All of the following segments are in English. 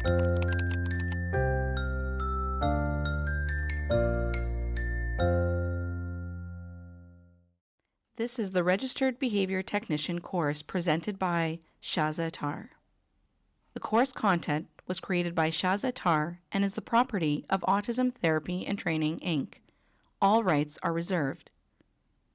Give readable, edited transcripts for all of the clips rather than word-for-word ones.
This is the Registered Behavior Technician course presented by Shaza Attar. The course content was created by Shaza Attar and is the property of Autism Therapy and Training, Inc. All rights are reserved.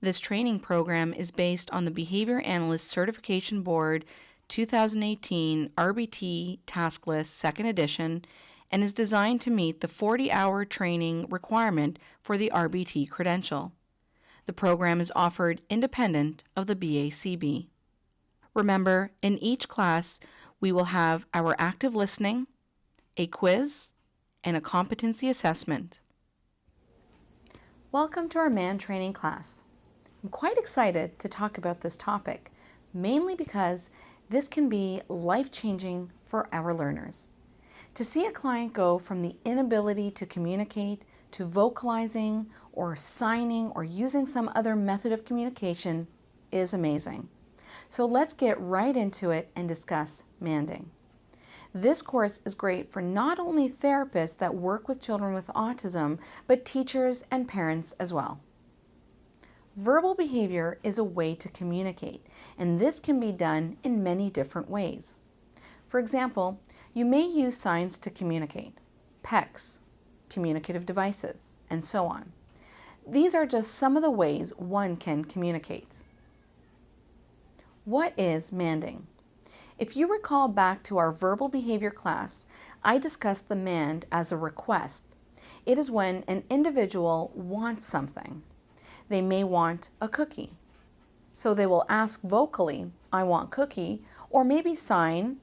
This training program is based on the Behavior Analyst Certification Board 2018 RBT Task List 2nd edition and is designed to meet the 40-hour training requirement for the RBT credential. The program is offered independent of the BACB. Remember, in each class, we will have our active listening, a quiz, and a competency assessment. Welcome to our Mand training class. I'm quite excited to talk about this topic, mainly because this can be life-changing for our learners. To see a client go from the inability to communicate to vocalizing or signing or using some other method of communication is amazing. So let's get right into it and discuss manding. This course is great for not only therapists that work with children with autism, but teachers and parents as well. Verbal behavior is a way to communicate, and this can be done in many different ways. For example, you may use signs to communicate, PECs, communicative devices, and so on. These are just some of the ways one can communicate. What is manding? If you recall back to our verbal behavior class, I discussed the mand as a request. It is when an individual wants something. They may want a cookie. So they will ask vocally, I want cookie, or maybe sign.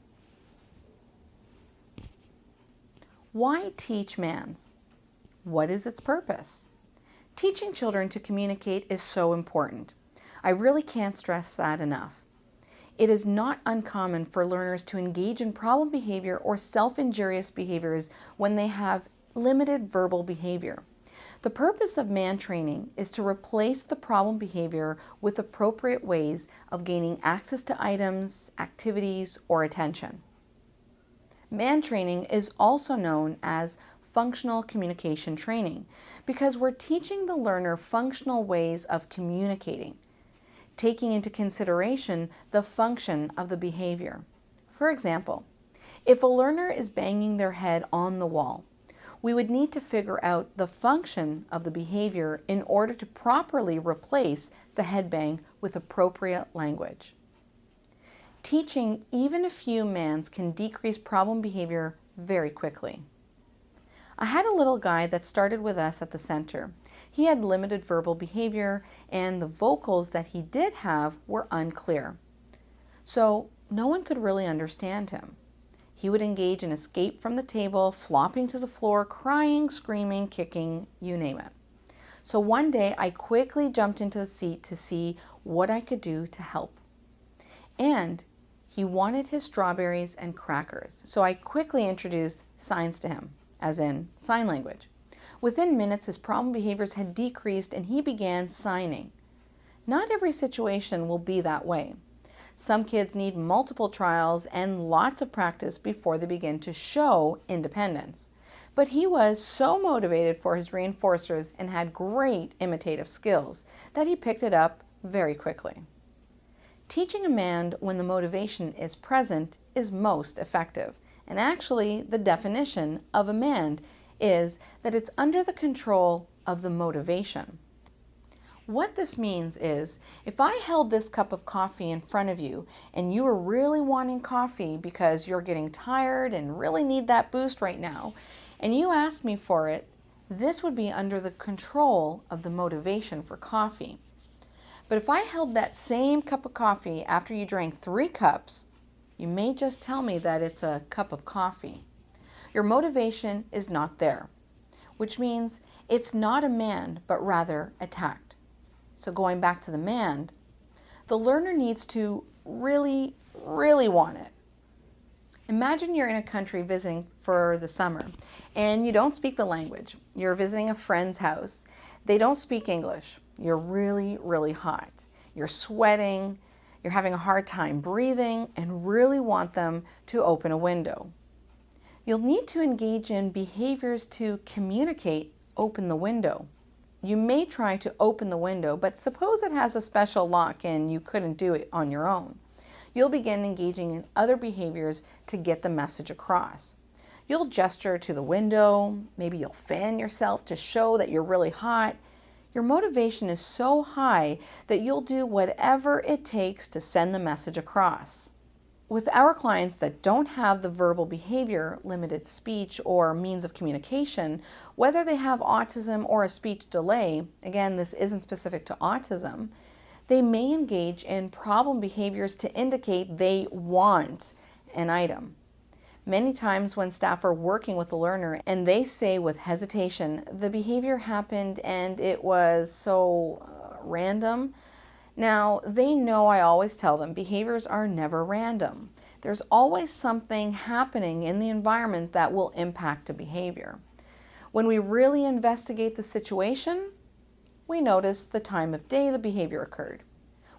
Why teach mands? What is its purpose? Teaching children to communicate is so important. I really can't stress that enough. It is not uncommon for learners to engage in problem behavior or self-injurious behaviors when they have limited verbal behavior. The purpose of mand training is to replace the problem behavior with appropriate ways of gaining access to items, activities, or attention. Mand training is also known as functional communication training because we're teaching the learner functional ways of communicating, taking into consideration the function of the behavior. For example, if a learner is banging their head on the wall, we would need to figure out the function of the behavior in order to properly replace the head bang with appropriate language. Teaching even a few mands can decrease problem behavior very quickly. I had a little guy that started with us at the center. He had limited verbal behavior and the vocals that he did have were unclear. So no one could really understand him. He would engage in escape from the table, flopping to the floor, crying, screaming, kicking, you name it. So one day I quickly jumped into the seat to see what I could do to help. And he wanted his strawberries and crackers. So I quickly introduced signs to him, as in sign language. Within minutes, his problem behaviors had decreased and he began signing. Not every situation will be that way. Some kids need multiple trials and lots of practice before they begin to show independence. But he was so motivated for his reinforcers and had great imitative skills that he picked it up very quickly. Teaching a mand when the motivation is present is most effective. And actually, the definition of a mand is that it's under the control of the motivation. What this means is, if I held this cup of coffee in front of you and you were really wanting coffee because you're getting tired and really need that boost right now, and you asked me for it, this would be under the control of the motivation for coffee. But if I held that same cup of coffee after you drank 3 cups, you may just tell me that it's a cup of coffee. Your motivation is not there, which means it's not a mand, but rather a tact. So going back to the mand, the learner needs to really, really want it. Imagine you're in a country visiting for the summer and you don't speak the language. You're visiting a friend's house. They don't speak English. You're really, really hot. You're sweating. You're having a hard time breathing and really want them to open a window. You'll need to engage in behaviors to communicate open the window. You may try to open the window, but suppose it has a special lock and you couldn't do it on your own. You'll begin engaging in other behaviors to get the message across. You'll gesture to the window, maybe you'll fan yourself to show that you're really hot. Your motivation is so high that you'll do whatever it takes to send the message across. With our clients that don't have the verbal behavior, limited speech, or means of communication, whether they have autism or a speech delay, again, this isn't specific to autism, they may engage in problem behaviors to indicate they want an item. Many times when staff are working with a learner and they say with hesitation, the behavior happened and it was so random. Now, they know I always tell them behaviors are never random. There's always something happening in the environment that will impact a behavior. When we really investigate the situation, we notice the time of day the behavior occurred,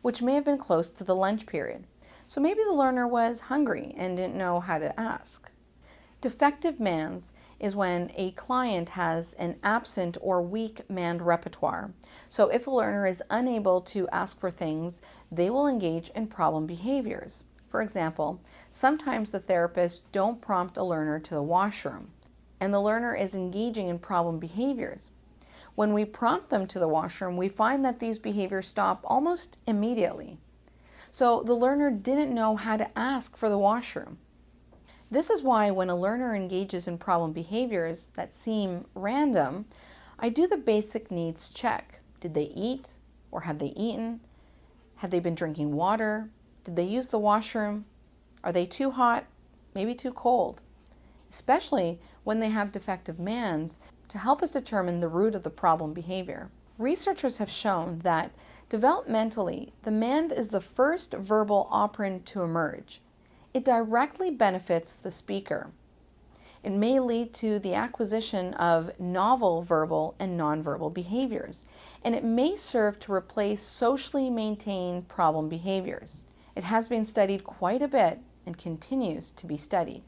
which may have been close to the lunch period. So maybe the learner was hungry and didn't know how to ask. Defective Mands is when a client has an absent or weak Mand repertoire. So if a learner is unable to ask for things, they will engage in problem behaviors. For example, sometimes the therapists don't prompt a learner to the washroom, and the learner is engaging in problem behaviors. When we prompt them to the washroom, we find that these behaviors stop almost immediately. So the learner didn't know how to ask for the washroom. This is why when a learner engages in problem behaviors that seem random, I do the basic needs check. Did they eat or have they eaten? Have they been drinking water? Did they use the washroom? Are they too hot? Maybe too cold? Especially when they have defective Mands, to help us determine the root of the problem behavior. Researchers have shown that developmentally, the Mand is the first verbal operand to emerge. It directly benefits the speaker. It may lead to the acquisition of novel verbal and nonverbal behaviors, and it may serve to replace socially maintained problem behaviors. It has been studied quite a bit and continues to be studied.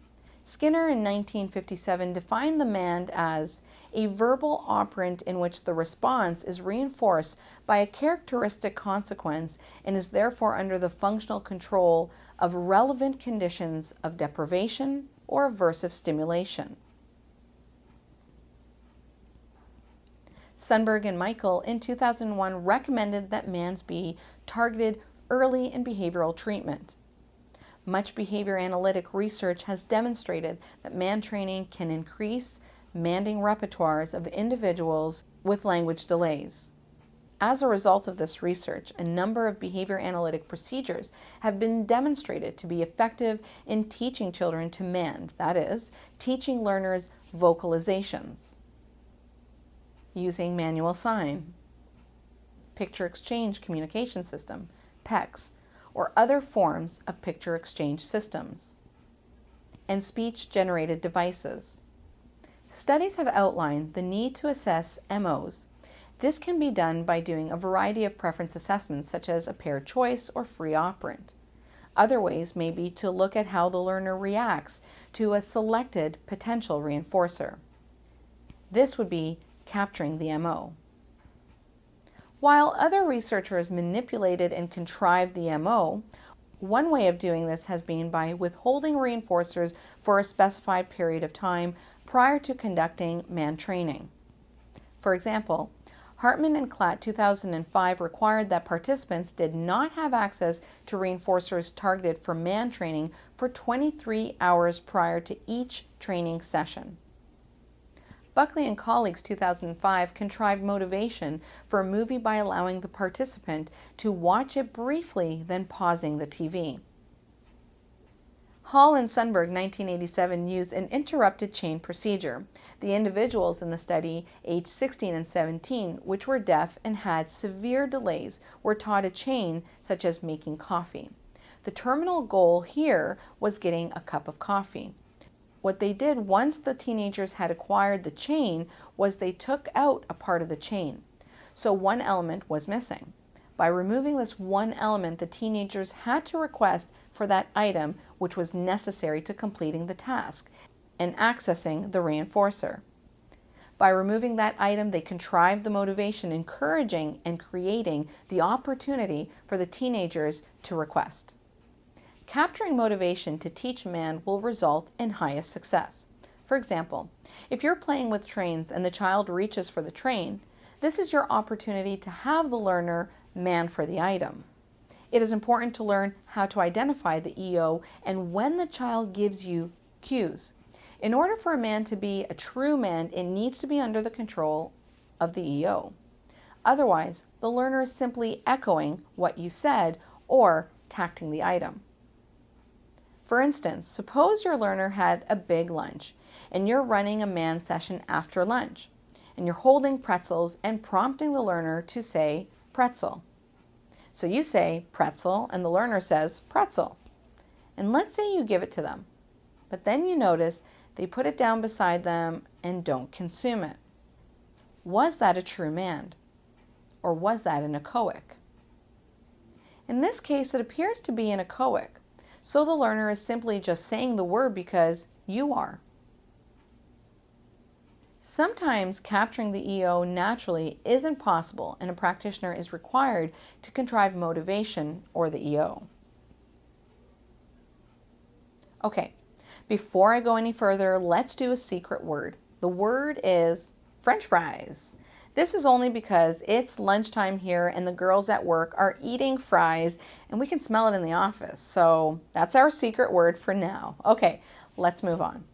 Skinner in 1957 defined the Mand as a verbal operant in which the response is reinforced by a characteristic consequence and is therefore under the functional control of relevant conditions of deprivation or aversive stimulation. Sundberg and Michael in 2001 recommended that Mands be targeted early in behavioral treatment. Much behavior analytic research has demonstrated that Mand training can increase Manding repertoires of individuals with language delays. As a result of this research, a number of behavior analytic procedures have been demonstrated to be effective in teaching children to Mand, that is, teaching learners vocalizations, using manual sign, picture exchange communication system, PECS, or other forms of picture exchange systems, and speech-generated devices. Studies have outlined the need to assess MOs. This can be done by doing a variety of preference assessments such as a paired choice or free operant. Other ways may be to look at how the learner reacts to a selected potential reinforcer. This would be capturing the MO. While other researchers manipulated and contrived the MO, one way of doing this has been by withholding reinforcers for a specified period of time prior to conducting Mand training. For example, Hartman and Klatt 2005 required that participants did not have access to reinforcers targeted for Mand training for 23 hours prior to each training session. Buckley and colleagues 2005 contrived motivation for a movie by allowing the participant to watch it briefly, then pausing the TV. Hall and Sundberg 1987 used an interrupted chain procedure. The individuals in the study, aged 16 and 17, which were deaf and had severe delays, were taught a chain such as making coffee. The terminal goal here was getting a cup of coffee. What they did once the teenagers had acquired the chain was they took out a part of the chain. So one element was missing. By removing this one element, the teenagers had to request for that item which was necessary to completing the task. and accessing the reinforcer. By removing that item, they contrive the motivation, encouraging and creating the opportunity for the teenagers to request. Capturing motivation to teach Mand will result in highest success. For example, if you're playing with trains and the child reaches for the train, this is your opportunity to have the learner Mand for the item. It is important to learn how to identify the EO and when the child gives you cues. In order for a Mand to be a true Mand, it needs to be under the control of the EO. Otherwise, the learner is simply echoing what you said or tacting the item. For instance, suppose your learner had a big lunch and you're running a Mand session after lunch, and you're holding pretzels and prompting the learner to say pretzel. So you say pretzel and the learner says pretzel. And let's say you give it to them, but then you notice they put it down beside them and don't consume it. Was that a true Mand? Or was that an echoic? In this case, it appears to be an echoic, so the learner is simply just saying the word because you are. Sometimes capturing the EO naturally isn't possible, and a practitioner is required to contrive motivation or the EO. Okay, before I go any further, let's do a secret word. The word is French fries. This is only because it's lunchtime here and the girls at work are eating fries and we can smell it in the office. So that's our secret word for now. Okay, let's move on.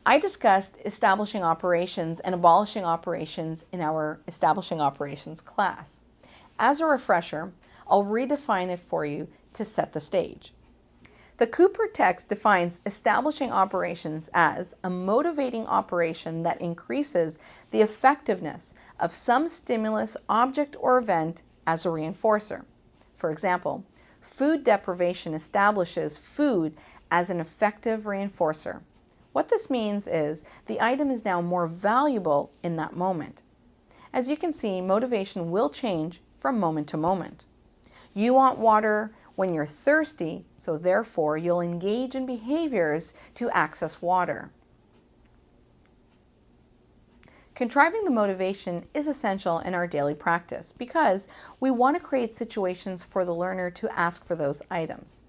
I discussed establishing operations and abolishing operations in our establishing operations class. As a refresher, I'll redefine it for you to set the stage. The Cooper text defines establishing operations as a motivating operation that increases the effectiveness of some stimulus, object, or event as a reinforcer. For example, food deprivation establishes food as an effective reinforcer. What this means is the item is now more valuable in that moment. As you can see, motivation will change from moment to moment. You want water when you're thirsty, so therefore you'll engage in behaviors to access water. Contriving the motivation is essential in our daily practice because we want to create situations for the learner to ask for those items.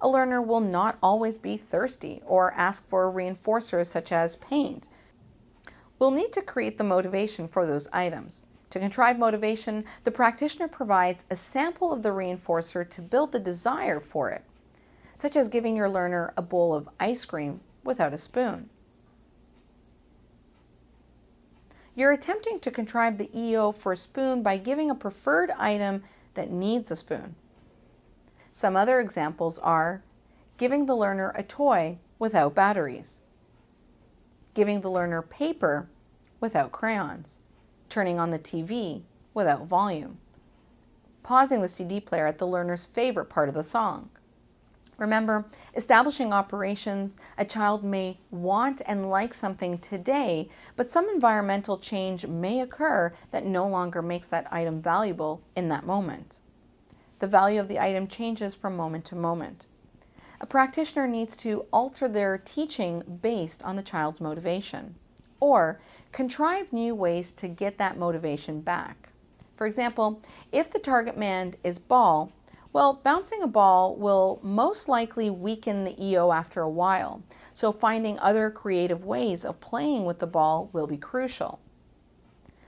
A learner will not always be thirsty or ask for reinforcers such as paint. We'll need to create the motivation for those items. To contrive motivation, the practitioner provides a sample of the reinforcer to build the desire for it, such as giving your learner a bowl of ice cream without a spoon. You're attempting to contrive the EO for a spoon by giving a preferred item that needs a spoon. Some other examples are giving the learner a toy without batteries, giving the learner paper without crayons, turning on the TV without volume, pausing the CD player at the learner's favorite part of the song. Remember, establishing operations, a child may want and like something today, but some environmental change may occur that no longer makes that item valuable in that moment. The value of the item changes from moment to moment. A practitioner needs to alter their teaching based on the child's motivation, or contrive new ways to get that motivation back. For example, if the target Mand is ball, well, bouncing a ball will most likely weaken the EO after a while, so finding other creative ways of playing with the ball will be crucial.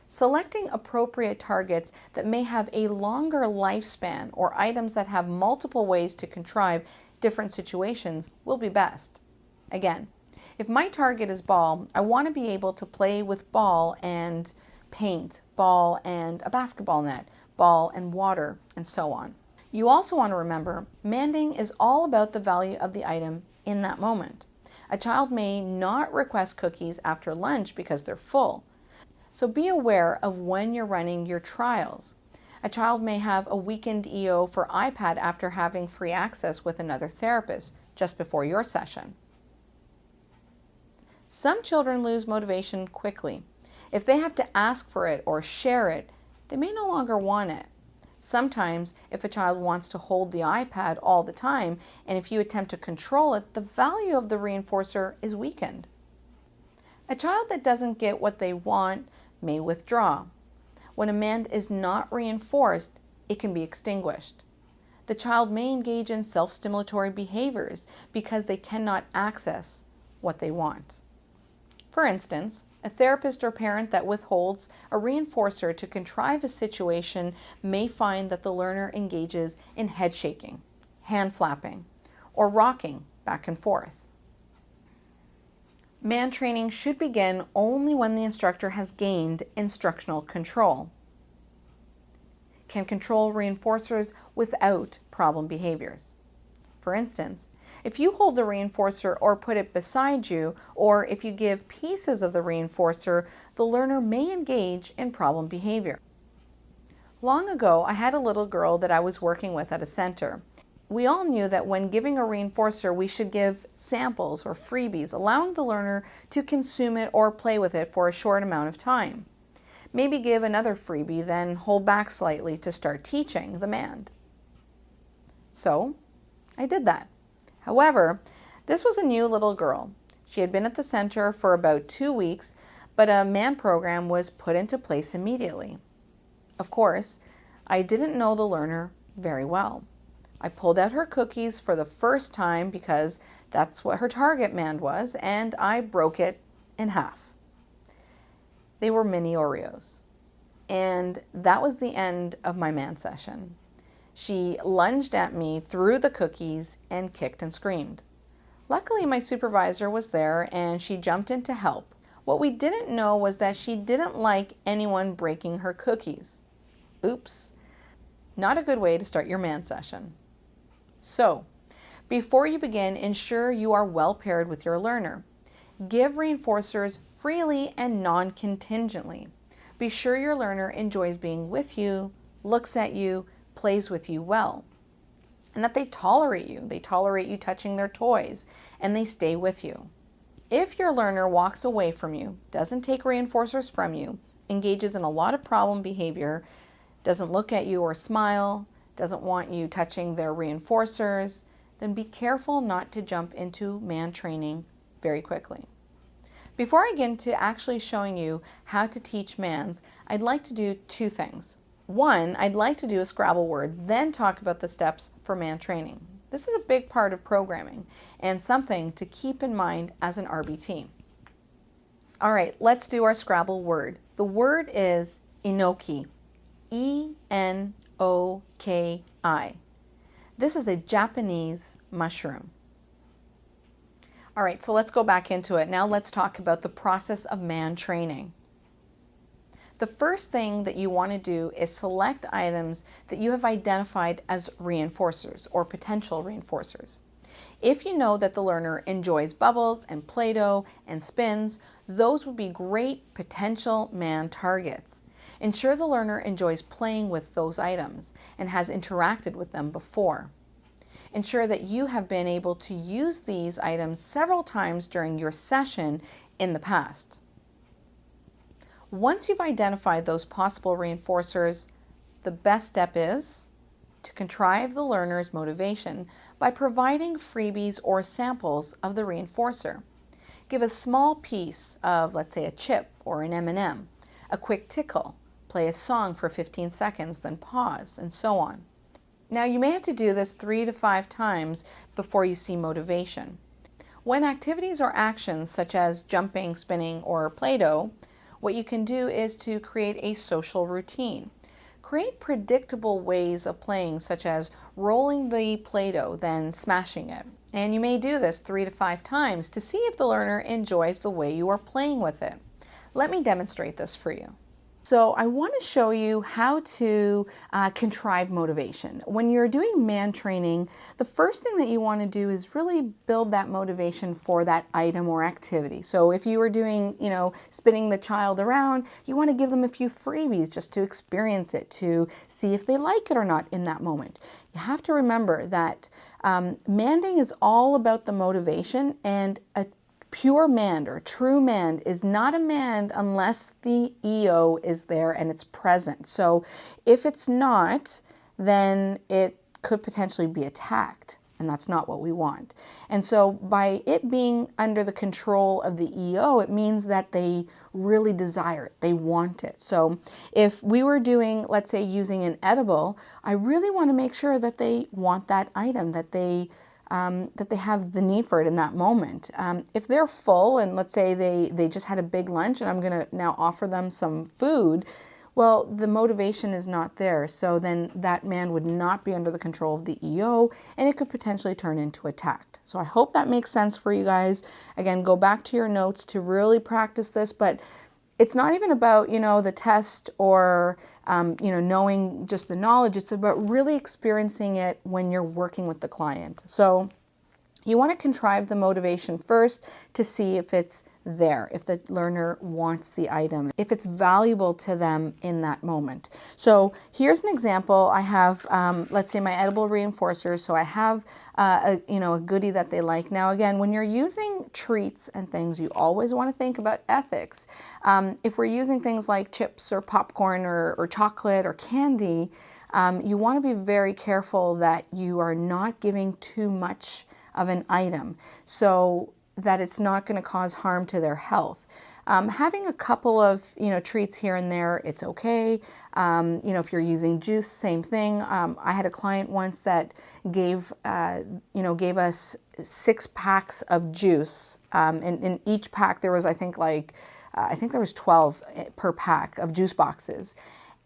Selecting appropriate targets that may have a longer lifespan or items that have multiple ways to contrive different situations will be best. Again, if my target is ball, I want to be able to play with ball and paint, ball and a basketball net, ball and water, and so on. You also want to remember, manding is all about the value of the item in that moment. A child may not request cookies after lunch because they're full. So be aware of when you're running your trials. A child may have a weakened EO for iPad after having free access with another therapist just before your session. Some children lose motivation quickly. If they have to ask for it or share it, they may no longer want it. Sometimes, if a child wants to hold the iPad all the time, and if you attempt to control it, the value of the reinforcer is weakened. A child that doesn't get what they want may withdraw. When a mand is not reinforced, it can be extinguished. The child may engage in self-stimulatory behaviors because they cannot access what they want. For instance, a therapist or parent that withholds a reinforcer to contrive a situation may find that the learner engages in head shaking, hand flapping, or rocking back and forth. Mand training should begin only when the instructor has gained instructional control, can control reinforcers without problem behaviors. For instance, if you hold the reinforcer or put it beside you, or if you give pieces of the reinforcer, the learner may engage in problem behavior. Long ago, I had a little girl that I was working with at a center. We all knew that when giving a reinforcer, we should give samples or freebies, allowing the learner to consume it or play with it for a short amount of time. Maybe give another freebie, then hold back slightly to start teaching the mand. So, I did that. However, this was a new little girl. She had been at the center for about 2 weeks, but a mand program was put into place immediately. Of course, I didn't know the learner very well. I pulled out her cookies for the first time because that's what her target mand was, and I broke it in half. They were mini Oreos. And that was the end of my mand session. She lunged at me, threw the cookies, and kicked and screamed. Luckily, my supervisor was there and she jumped in to help. What we didn't know was that she didn't like anyone breaking her cookies. Oops. Not a good way to start your mand session. So, before you begin, ensure you are well paired with your learner. Give reinforcers freely and non-contingently. Be sure your learner enjoys being with you, looks at you, plays with you well, and that they tolerate you. They tolerate you touching their toys, and they stay with you. If your learner walks away from you, doesn't take reinforcers from you, engages in a lot of problem behavior, doesn't look at you or smile, doesn't want you touching their reinforcers, then be careful not to jump into mand training very quickly. Before I get into actually showing you how to teach mands, I'd like to do 2 things. One, I'd like to do a Scrabble word, then talk about the steps for mand training. This is a big part of programming and something to keep in mind as an RBT. All right, let's do our Scrabble word. The word is enoki, E-N-O-K-I. This is a Japanese mushroom. All right, so let's go back into it. Now let's talk about the process of mand training. The first thing that you want to do is select items that you have identified as reinforcers or potential reinforcers. If you know that the learner enjoys bubbles and Play-Doh and spins, those would be great potential mand targets. Ensure the learner enjoys playing with those items and has interacted with them before. Ensure that you have been able to use these items several times during your session in the past. Once you've identified those possible reinforcers, the best step is to contrive the learner's motivation by providing freebies or samples of the reinforcer. Give a small piece of, let's say, a chip or an M&M, a quick tickle, play a song for 15 seconds, then pause, and so on. Now, you may have to do this 3 to 5 times before you see motivation. When activities or actions such as jumping, spinning, or Play-Doh, what you can do is to create a social routine. Create predictable ways of playing, such as rolling the Play-Doh, then smashing it. And you may do this 3 to 5 times to see if the learner enjoys the way you are playing with it. Let me demonstrate this for you. So I want to show you how to contrive motivation. When you're doing mand training, the first thing that you want to do is really build that motivation for that item or activity. So if you were doing, spinning the child around, you want to give them a few freebies just to experience it, to see if they like it or not in that moment. You have to remember that manding is all about the motivation, and a pure mand or true mand is not a mand unless the EO is there and it's present. So if it's not, then it could potentially be attacked. and that's not what we want. And so by it being under the control of the EO, it means that they really desire it, they want it. So if we were doing, let's say, using an edible, I really want to make sure that they want that item, that they have the need for it in that moment. If they're full and let's say they just had a big lunch and I'm going to now offer them some food, well, the motivation is not there. So then that man would not be under the control of the EO, and it could potentially turn into a TACT. So I hope that makes sense for you guys. Again, go back to your notes to really practice this, but it's not even about, the test or, knowing just the knowledge. It's about really experiencing it when you're working with the client. So you want to contrive the motivation first to see if it's there, if the learner wants the item, if it's valuable to them in that moment. So here's an example. I have, let's say, my edible reinforcers. So I have a goodie that they like. Now, again, when you're using treats and things, you always want to think about ethics. If we're using things like chips or popcorn or chocolate or candy, you want to be very careful that you are not giving too much of an item so that it's not going to cause harm to their health. Having a couple of treats here and there, it's okay. If you're using juice, same thing. I had a client once that gave us 6 packs of juice. In each pack there was I think there was 12 per pack of juice boxes.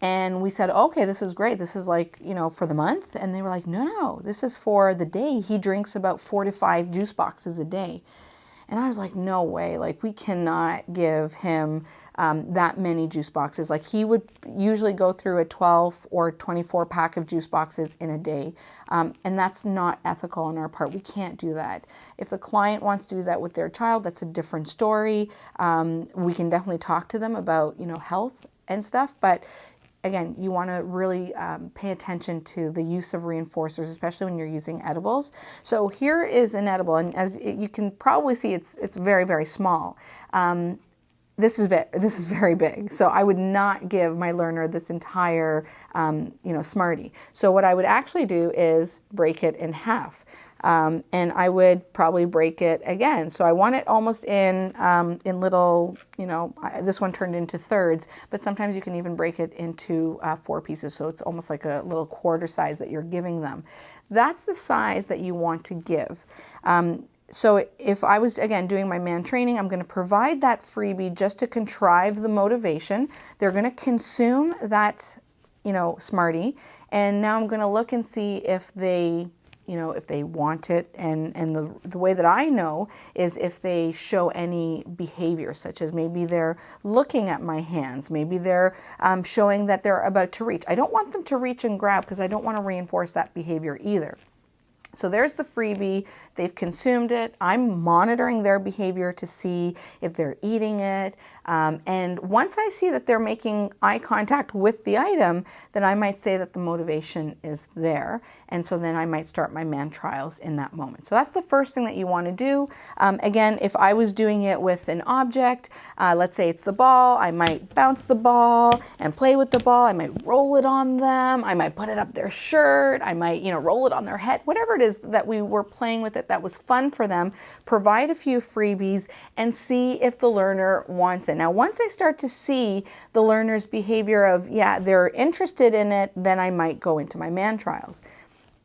And we said, okay, this is great. This is for the month. And they were like, no, this is for the day. He drinks about 4 to 5 juice boxes a day. And I was like, no way. We cannot give him that many juice boxes. He would usually go through a 12 or 24 pack of juice boxes in a day. And that's not ethical on our part. We can't do that. If the client wants to do that with their child, that's a different story. We can definitely talk to them about, health and stuff. But again, you want to really pay attention to the use of reinforcers, especially when you're using edibles. So here is an edible, and as you can probably see, it's very, very small. This is very big. So I would not give my learner this entire, Smartie. So what I would actually do is break it in half. And I would probably break it again. So I want it almost in little, this one turned into thirds, but sometimes you can even break it into 4 pieces. So it's almost like a little quarter size that you're giving them. That's the size that you want to give. So if I was, again, doing my Mand training, I'm going to provide that freebie just to contrive the motivation. They're going to consume that, Smartie. And now I'm going to look and see if they want it, and the way that I know is if they show any behavior, such as maybe they're looking at my hands, maybe they're showing that they're about to reach. I don't want them to reach and grab because I don't want to reinforce that behavior either. So there's the freebie. They've consumed it. I'm monitoring their behavior to see if they're eating it. And once I see that they're making eye contact with the item, then I might say that the motivation is there. And so then I might start my Mand trials in that moment. So that's the first thing that you want to do. Again, if I was doing it with an object, let's say it's the ball, I might bounce the ball and play with the ball. I might roll it on them. I might put it up their shirt. I might, roll it on their head. Whatever it is that we were playing with it that was fun for them, provide a few freebies and see if the learner wants it. Now, once I start to see the learner's behavior of, they're interested in it, then I might go into my Mand trials.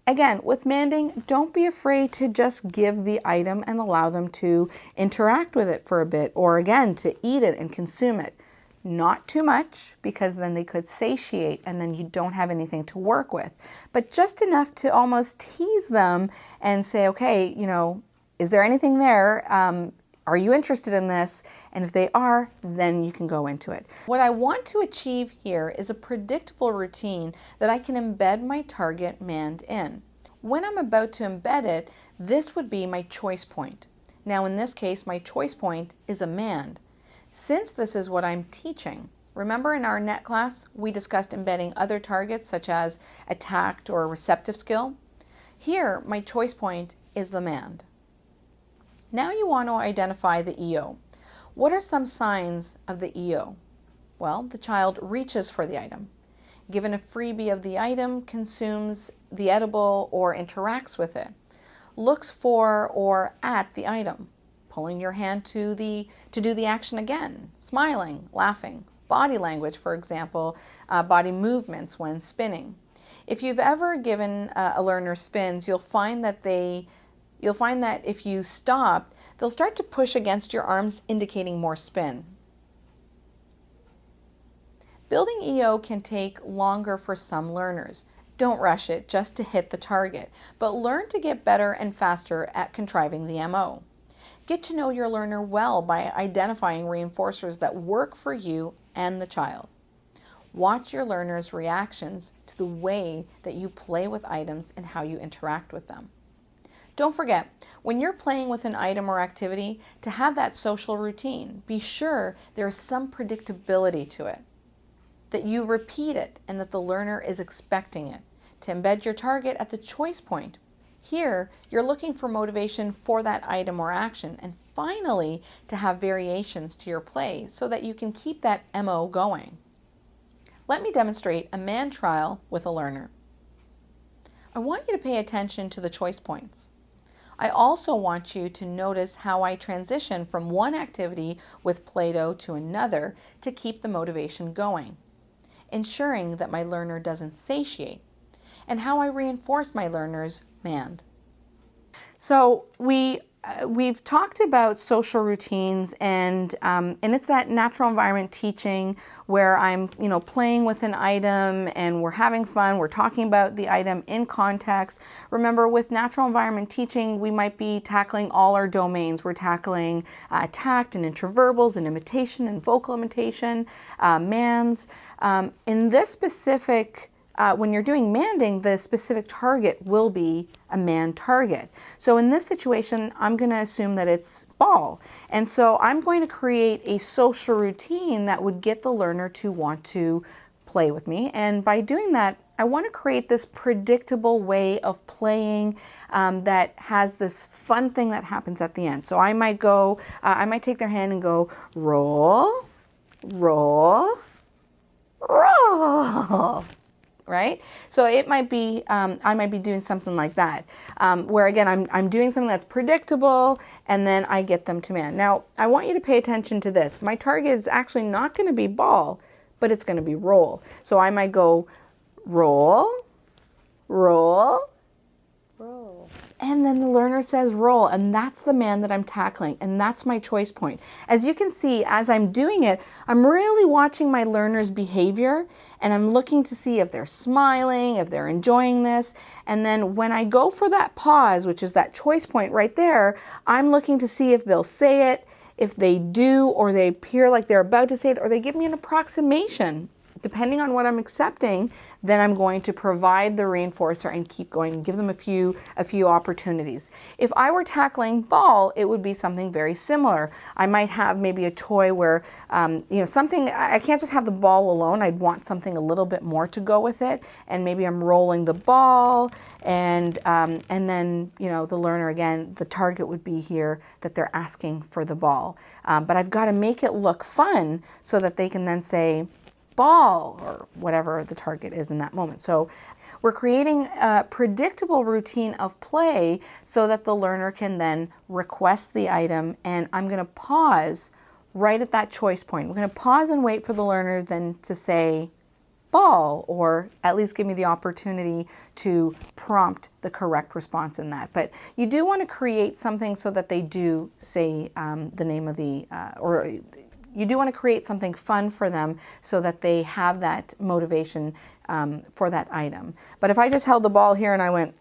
Again, with manding, don't be afraid to just give the item and allow them to interact with it for a bit, or again, to eat it and consume it. Not too much, because then they could satiate and then you don't have anything to work with. But just enough to almost tease them and say, okay, is there anything there? Are you interested in this? And if they are, then you can go into it. What I want to achieve here is a predictable routine that I can embed my target Mand in. When I'm about to embed it, this would be my choice point. Now in this case, my choice point is a Mand. Since this is what I'm teaching, remember in our net class, we discussed embedding other targets such as a tact or a receptive skill. Here, my choice point is the Mand. Now you want to identify the EO. What are some signs of the EO? Well, the child reaches for the item. Given a freebie of the item, consumes the edible or interacts with it. looks for or at the item, pulling your hand to do the action again, smiling, laughing, body language, for example, body movements when spinning. If you've ever given a learner spins, you'll find that if you stop, they'll start to push against your arms, indicating more spin. Building EO can take longer for some learners. Don't rush it just to hit the target, but learn to get better and faster at contriving the MO. Get to know your learner well by identifying reinforcers that work for you and the child. Watch your learner's reactions to the way that you play with items and how you interact with them. Don't forget, when you're playing with an item or activity, to have that social routine. Be sure there is some predictability to it, that you repeat it and that the learner is expecting it. To embed your target at the choice point. Here, you're looking for motivation for that item or action, and finally, to have variations to your play so that you can keep that MO going. Let me demonstrate a Mand trial with a learner. I want you to pay attention to the choice points. I also want you to notice how I transition from one activity with Play-Doh to another to keep the motivation going, ensuring that my learner doesn't satiate, and how I reinforce my learner's Mand. So we've talked about social routines, and it's that natural environment teaching where I'm playing with an item and we're having fun. We're talking about the item in context. Remember, with natural environment teaching, we might be tackling all our domains. We're tackling tact and interverbals and imitation and vocal imitation, Mands. In this specific when you're doing manding, the specific target will be a Mand target. So in this situation, I'm going to assume that it's ball. And so I'm going to create a social routine that would get the learner to want to play with me. And by doing that, I want to create this predictable way of playing that has this fun thing that happens at the end. So I might go, I might take their hand and go, roll, roll, roll. Right? So it might be, I might be doing something like that, where again, I'm doing something that's predictable, and then I get them to Mand. Now, I want you to pay attention to this. My target is actually not going to be ball, but it's going to be roll. So I might go roll, roll, roll. And then the learner says roll, and that's the Mand that I'm tackling, and that's my choice point. As you can see, as I'm doing it, I'm really watching my learner's behavior, and I'm looking to see if they're smiling, if they're enjoying this. And then when I go for that pause, which is that choice point right there, I'm looking to see if they'll say it, if they do, or they appear like they're about to say it, or they give me an approximation. Depending on what I'm accepting, then I'm going to provide the reinforcer and keep going and give them a few opportunities. If I were tackling ball, it would be something very similar. I might have maybe a toy where, something, I can't just have the ball alone. I'd want something a little bit more to go with it. And maybe I'm rolling the ball, and then, the learner, again, the target would be here that they're asking for the ball. But I've got to make it look fun so that they can then say, ball, or whatever the target is in that moment. So we're creating a predictable routine of play so that the learner can then request the item, and I'm going to pause right at that choice point. We're going to pause and wait for the learner then to say ball, or at least give me the opportunity to prompt the correct response in that. But you do want to create something so that they do say the name of the, you do want to create something fun for them so that they have that motivation for that item. But if I just held the ball here and I went,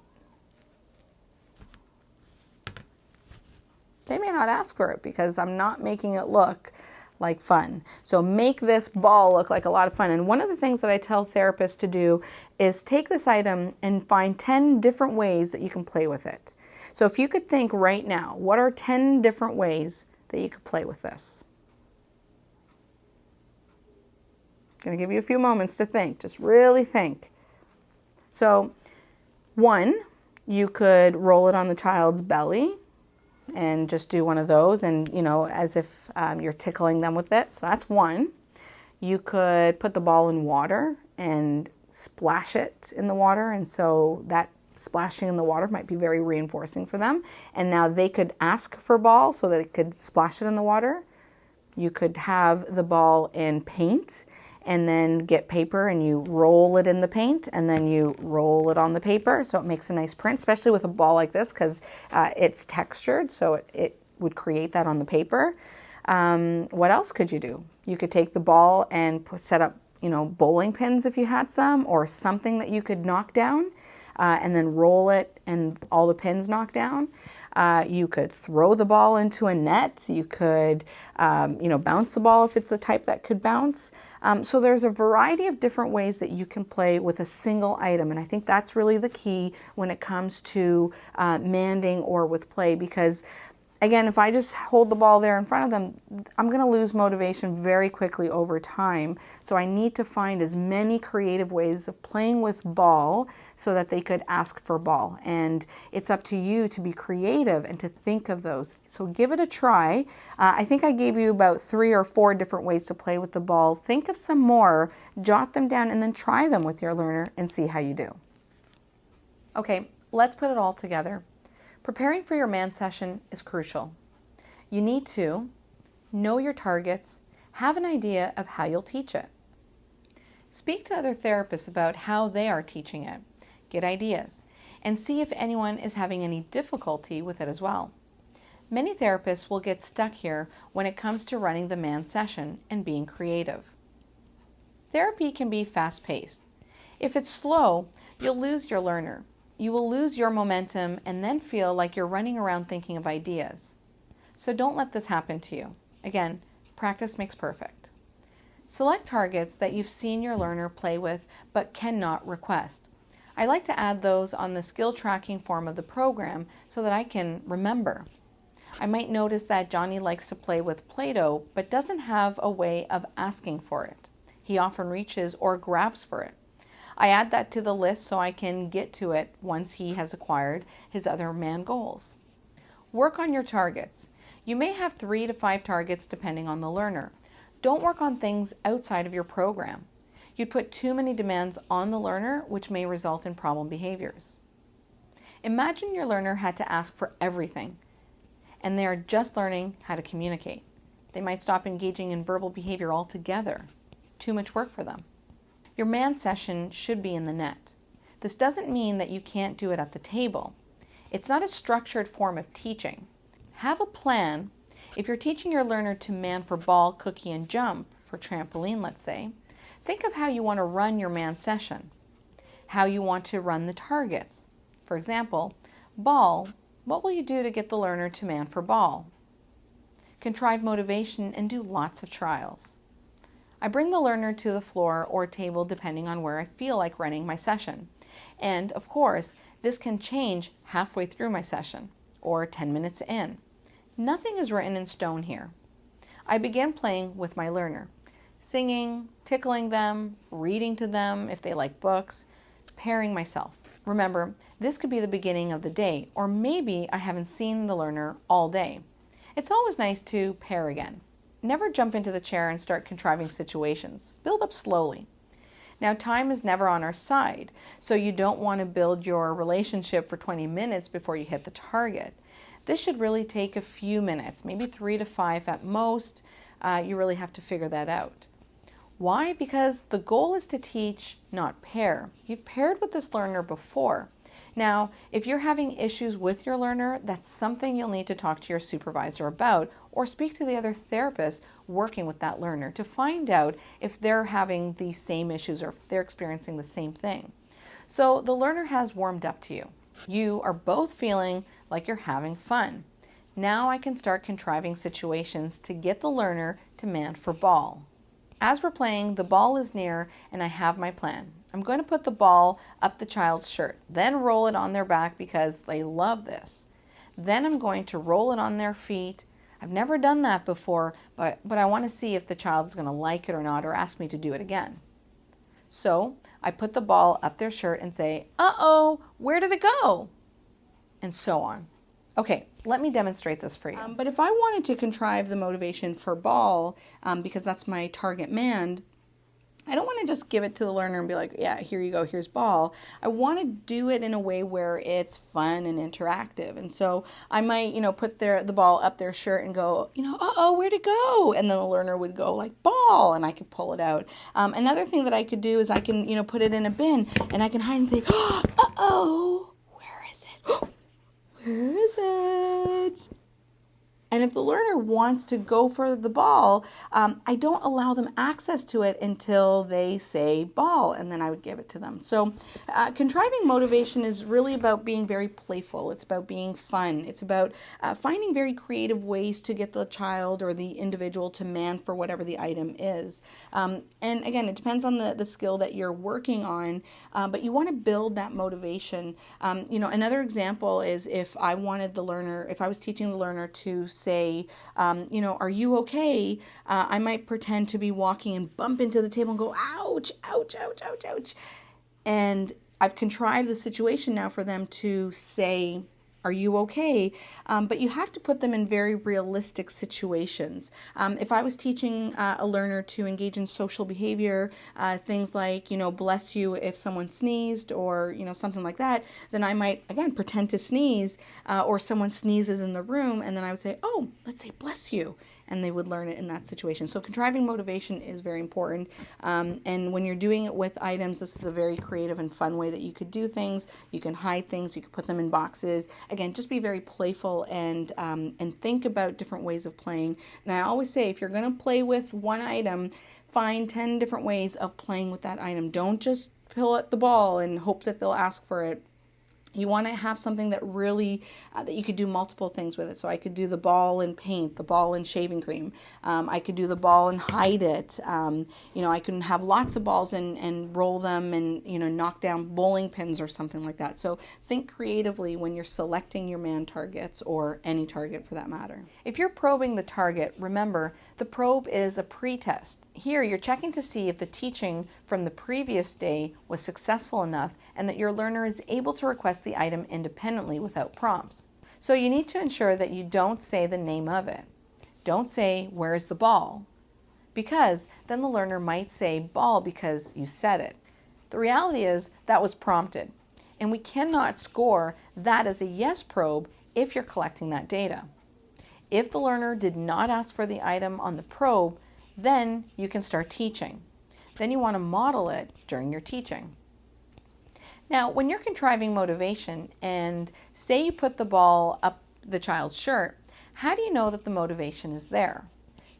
they may not ask for it because I'm not making it look like fun. So make this ball look like a lot of fun. And one of the things that I tell therapists to do is take this item and find 10 different ways that you can play with it. So if you could think right now, what are 10 different ways that you could play with this? Going to give you a few moments to think, just really think. So 1, you could roll it on the child's belly and just do one of those, and as if you're tickling them with it. So that's 1. You could put the ball in water and splash it in the water, and so that splashing in the water might be very reinforcing for them. And now they could ask for ball so that they could splash it in the water. You could have the ball in paint and then get paper and you roll it in the paint and then you roll it on the paper so it makes a nice print, especially with a ball like this because it's textured, so it would create that on the paper. What else could you do? You could take the ball and set up, bowling pins if you had some, or something that you could knock down and then roll it and all the pins knock down. You could throw the ball into a net. You could, bounce the ball if it's the type that could bounce. So there's a variety of different ways that you can play with a single item. And I think that's really the key when it comes to manding or with play, because again, if I just hold the ball there in front of them, I'm going to lose motivation very quickly over time. So I need to find as many creative ways of playing with ball so that they could ask for ball. And it's up to you to be creative and to think of those. So give it a try. I think I gave you about 3 or 4 different ways to play with the ball. Think of some more, jot them down, and then try them with your learner and see how you do. Okay, let's put it all together. Preparing for your Mand session is crucial. You need to know your targets, have an idea of how you'll teach it. Speak to other therapists about how they are teaching it, get ideas, and see if anyone is having any difficulty with it as well. Many therapists will get stuck here when it comes to running the Mand session and being creative. Therapy can be fast-paced. If it's slow, you'll lose your learner. You will lose your momentum and then feel like you're running around thinking of ideas. So don't let this happen to you. Again, practice makes perfect. Select targets that you've seen your learner play with but cannot request. I like to add those on the skill tracking form of the program so that I can remember. I might notice that Johnny likes to play with Play-Doh but doesn't have a way of asking for it. He often reaches or grabs for it. I add that to the list so I can get to it once he has acquired his other Mand goals. Work on your targets. You may have 3 to 5 targets depending on the learner. Don't work on things outside of your program. You'd put too many demands on the learner, which may result in problem behaviors. Imagine your learner had to ask for everything, and they are just learning how to communicate. They might stop engaging in verbal behavior altogether. Too much work for them. Your Mand session should be in the net. This doesn't mean that you can't do it at the table. It's not a structured form of teaching. Have a plan. If you're teaching your learner to Mand for ball, cookie, and jump, for trampoline, let's say, think of how you want to run your Mand session, how you want to run the targets. For example, ball, what will you do to get the learner to Mand for ball? Contrive motivation and do lots of trials. I bring the learner to the floor or table depending on where I feel like running my session. And of course, this can change halfway through my session or 10 minutes in. Nothing is written in stone here. I begin playing with my learner, singing, tickling them, reading to them if they like books, pairing myself. Remember, this could be the beginning of the day, or maybe I haven't seen the learner all day. It's always nice to pair again. Never jump into the chair and start contriving situations. Build up slowly. Now, time is never on our side, so you don't want to build your relationship for 20 minutes before you hit the target. This should really take a few minutes, maybe 3 to 5 at most. You really have to figure that out. Why? Because the goal is to teach, not pair. You've paired with this learner before. Now, if you're having issues with your learner, that's something you'll need to talk to your supervisor about or speak to the other therapist working with that learner to find out if they're having the same issues or if they're experiencing the same thing. So the learner has warmed up to you. You are both feeling like you're having fun. Now I can start contriving situations to get the learner to Mand for ball. As we're playing, the ball is near and I have my plan. I'm going to put the ball up the child's shirt, then roll it on their back because they love this. Then I'm going to roll it on their feet. I've never done that before, but I want to see if the child is going to like it or not or ask me to do it again. So I put the ball up their shirt and say, "Uh-oh, where did it go?" And so on. Okay, let me demonstrate this for you. But if I wanted to contrive the motivation for ball, because that's my target Mand, I don't want to just give it to the learner and be like, yeah, here you go, here's ball. I want to do it in a way where it's fun and interactive. And so I might, put the ball up their shirt and go, uh-oh, where'd it go? And then the learner would go like, ball, and I could pull it out. Another thing that I could do is I can, put it in a bin, and I can hide and say, uh-oh, where is it? Where is it? And if the learner wants to go for the ball, I don't allow them access to it until they say ball, and then I would give it to them. So contriving motivation is really about being very playful. It's about being fun. It's about finding very creative ways to get the child or the individual to man for whatever the item is. And again, it depends on the skill that you're working on, but you want to build that motivation. Another example is if I was teaching the learner to say, are you okay? I might pretend to be walking and bump into the table and go, ouch, ouch, ouch, ouch, ouch. And I've contrived the situation now for them to say, are you okay? But you have to put them in very realistic situations. If I was teaching a learner to engage in social behavior, things like, bless you if someone sneezed or, something like that, then I might, again, pretend to sneeze or someone sneezes in the room, and then I would say, oh, let's say bless you. And they would learn it in that situation. So contriving motivation is very important. And when you're doing it with items, this is a very creative and fun way that you could do things. You can hide things. You can put them in boxes. Again, just be very playful and think about different ways of playing. And I always say, if you're going to play with one item, find 10 different ways of playing with that item. Don't just pull at the ball and hope that they'll ask for it. You want to have something that really, that you could do multiple things with it. So I could do the ball and paint, the ball and shaving cream. I could do the ball and hide it. I can have lots of balls and roll them and, knock down bowling pins or something like that. So think creatively when you're selecting your man targets or any target for that matter. If you're probing the target, remember, the probe is a pretest. Here, you're checking to see if the teaching from the previous day was successful enough and that your learner is able to request the item independently without prompts. So you need to ensure that you don't say the name of it. Don't say, where's the ball? Because then the learner might say ball because you said it. The reality is that was prompted, and we cannot score that as a yes probe if you're collecting that data. If the learner did not ask for the item on the probe, then you can start teaching. Then you want to model it during your teaching. Now, when you're contriving motivation and say you put the ball up the child's shirt, how do you know that the motivation is there?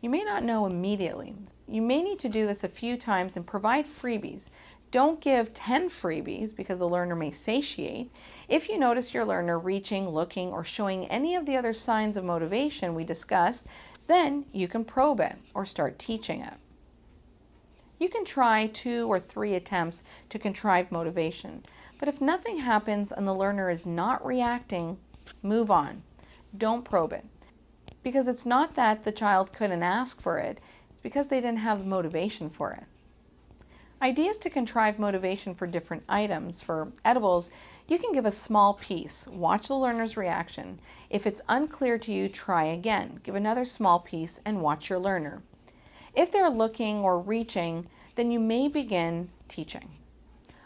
You may not know immediately. You may need to do this a few times and provide freebies. Don't give 10 freebies because the learner may satiate. If you notice your learner reaching, looking, or showing any of the other signs of motivation we discussed, then you can probe it or start teaching it. You can try 2 or 3 attempts to contrive motivation, but if nothing happens and the learner is not reacting, move on. Don't probe it. Because it's not that the child couldn't ask for it, it's because they didn't have the motivation for it. Ideas to contrive motivation for different items. For edibles, you can give a small piece. Watch the learner's reaction. If it's unclear to you, try again. Give another small piece and watch your learner. If they're looking or reaching, then you may begin teaching.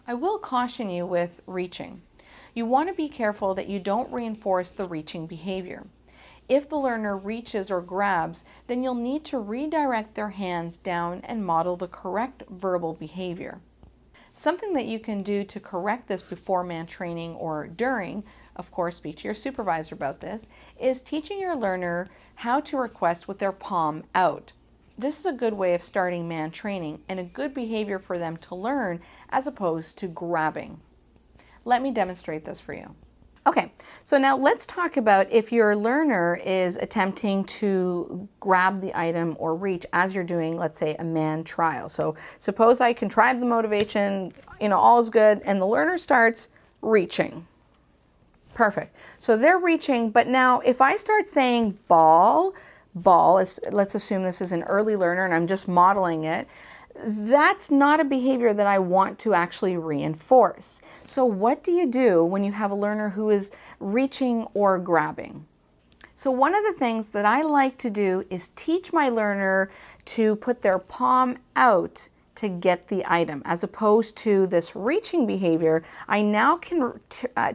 I will caution you with reaching. You want to be careful that you don't reinforce the reaching behavior. If the learner reaches or grabs, then you'll need to redirect their hands down and model the correct verbal behavior. Something that you can do to correct this before man training or during, of course, speak to your supervisor about this, is teaching your learner how to request with their palm out. This is a good way of starting man training and a good behavior for them to learn as opposed to grabbing. Let me demonstrate this for you. Okay, so now let's talk about if your learner is attempting to grab the item or reach as you're doing, let's say, a man trial. So suppose I contrive the motivation, all is good, and the learner starts reaching. Perfect. So they're reaching, but now if I start saying ball, let's assume this is an early learner and I'm just modeling it, that's not a behavior that I want to actually reinforce. So what do you do when you have a learner who is reaching or grabbing? So one of the things that I like to do is teach my learner to put their palm out to get the item. As opposed to this reaching behavior, I now can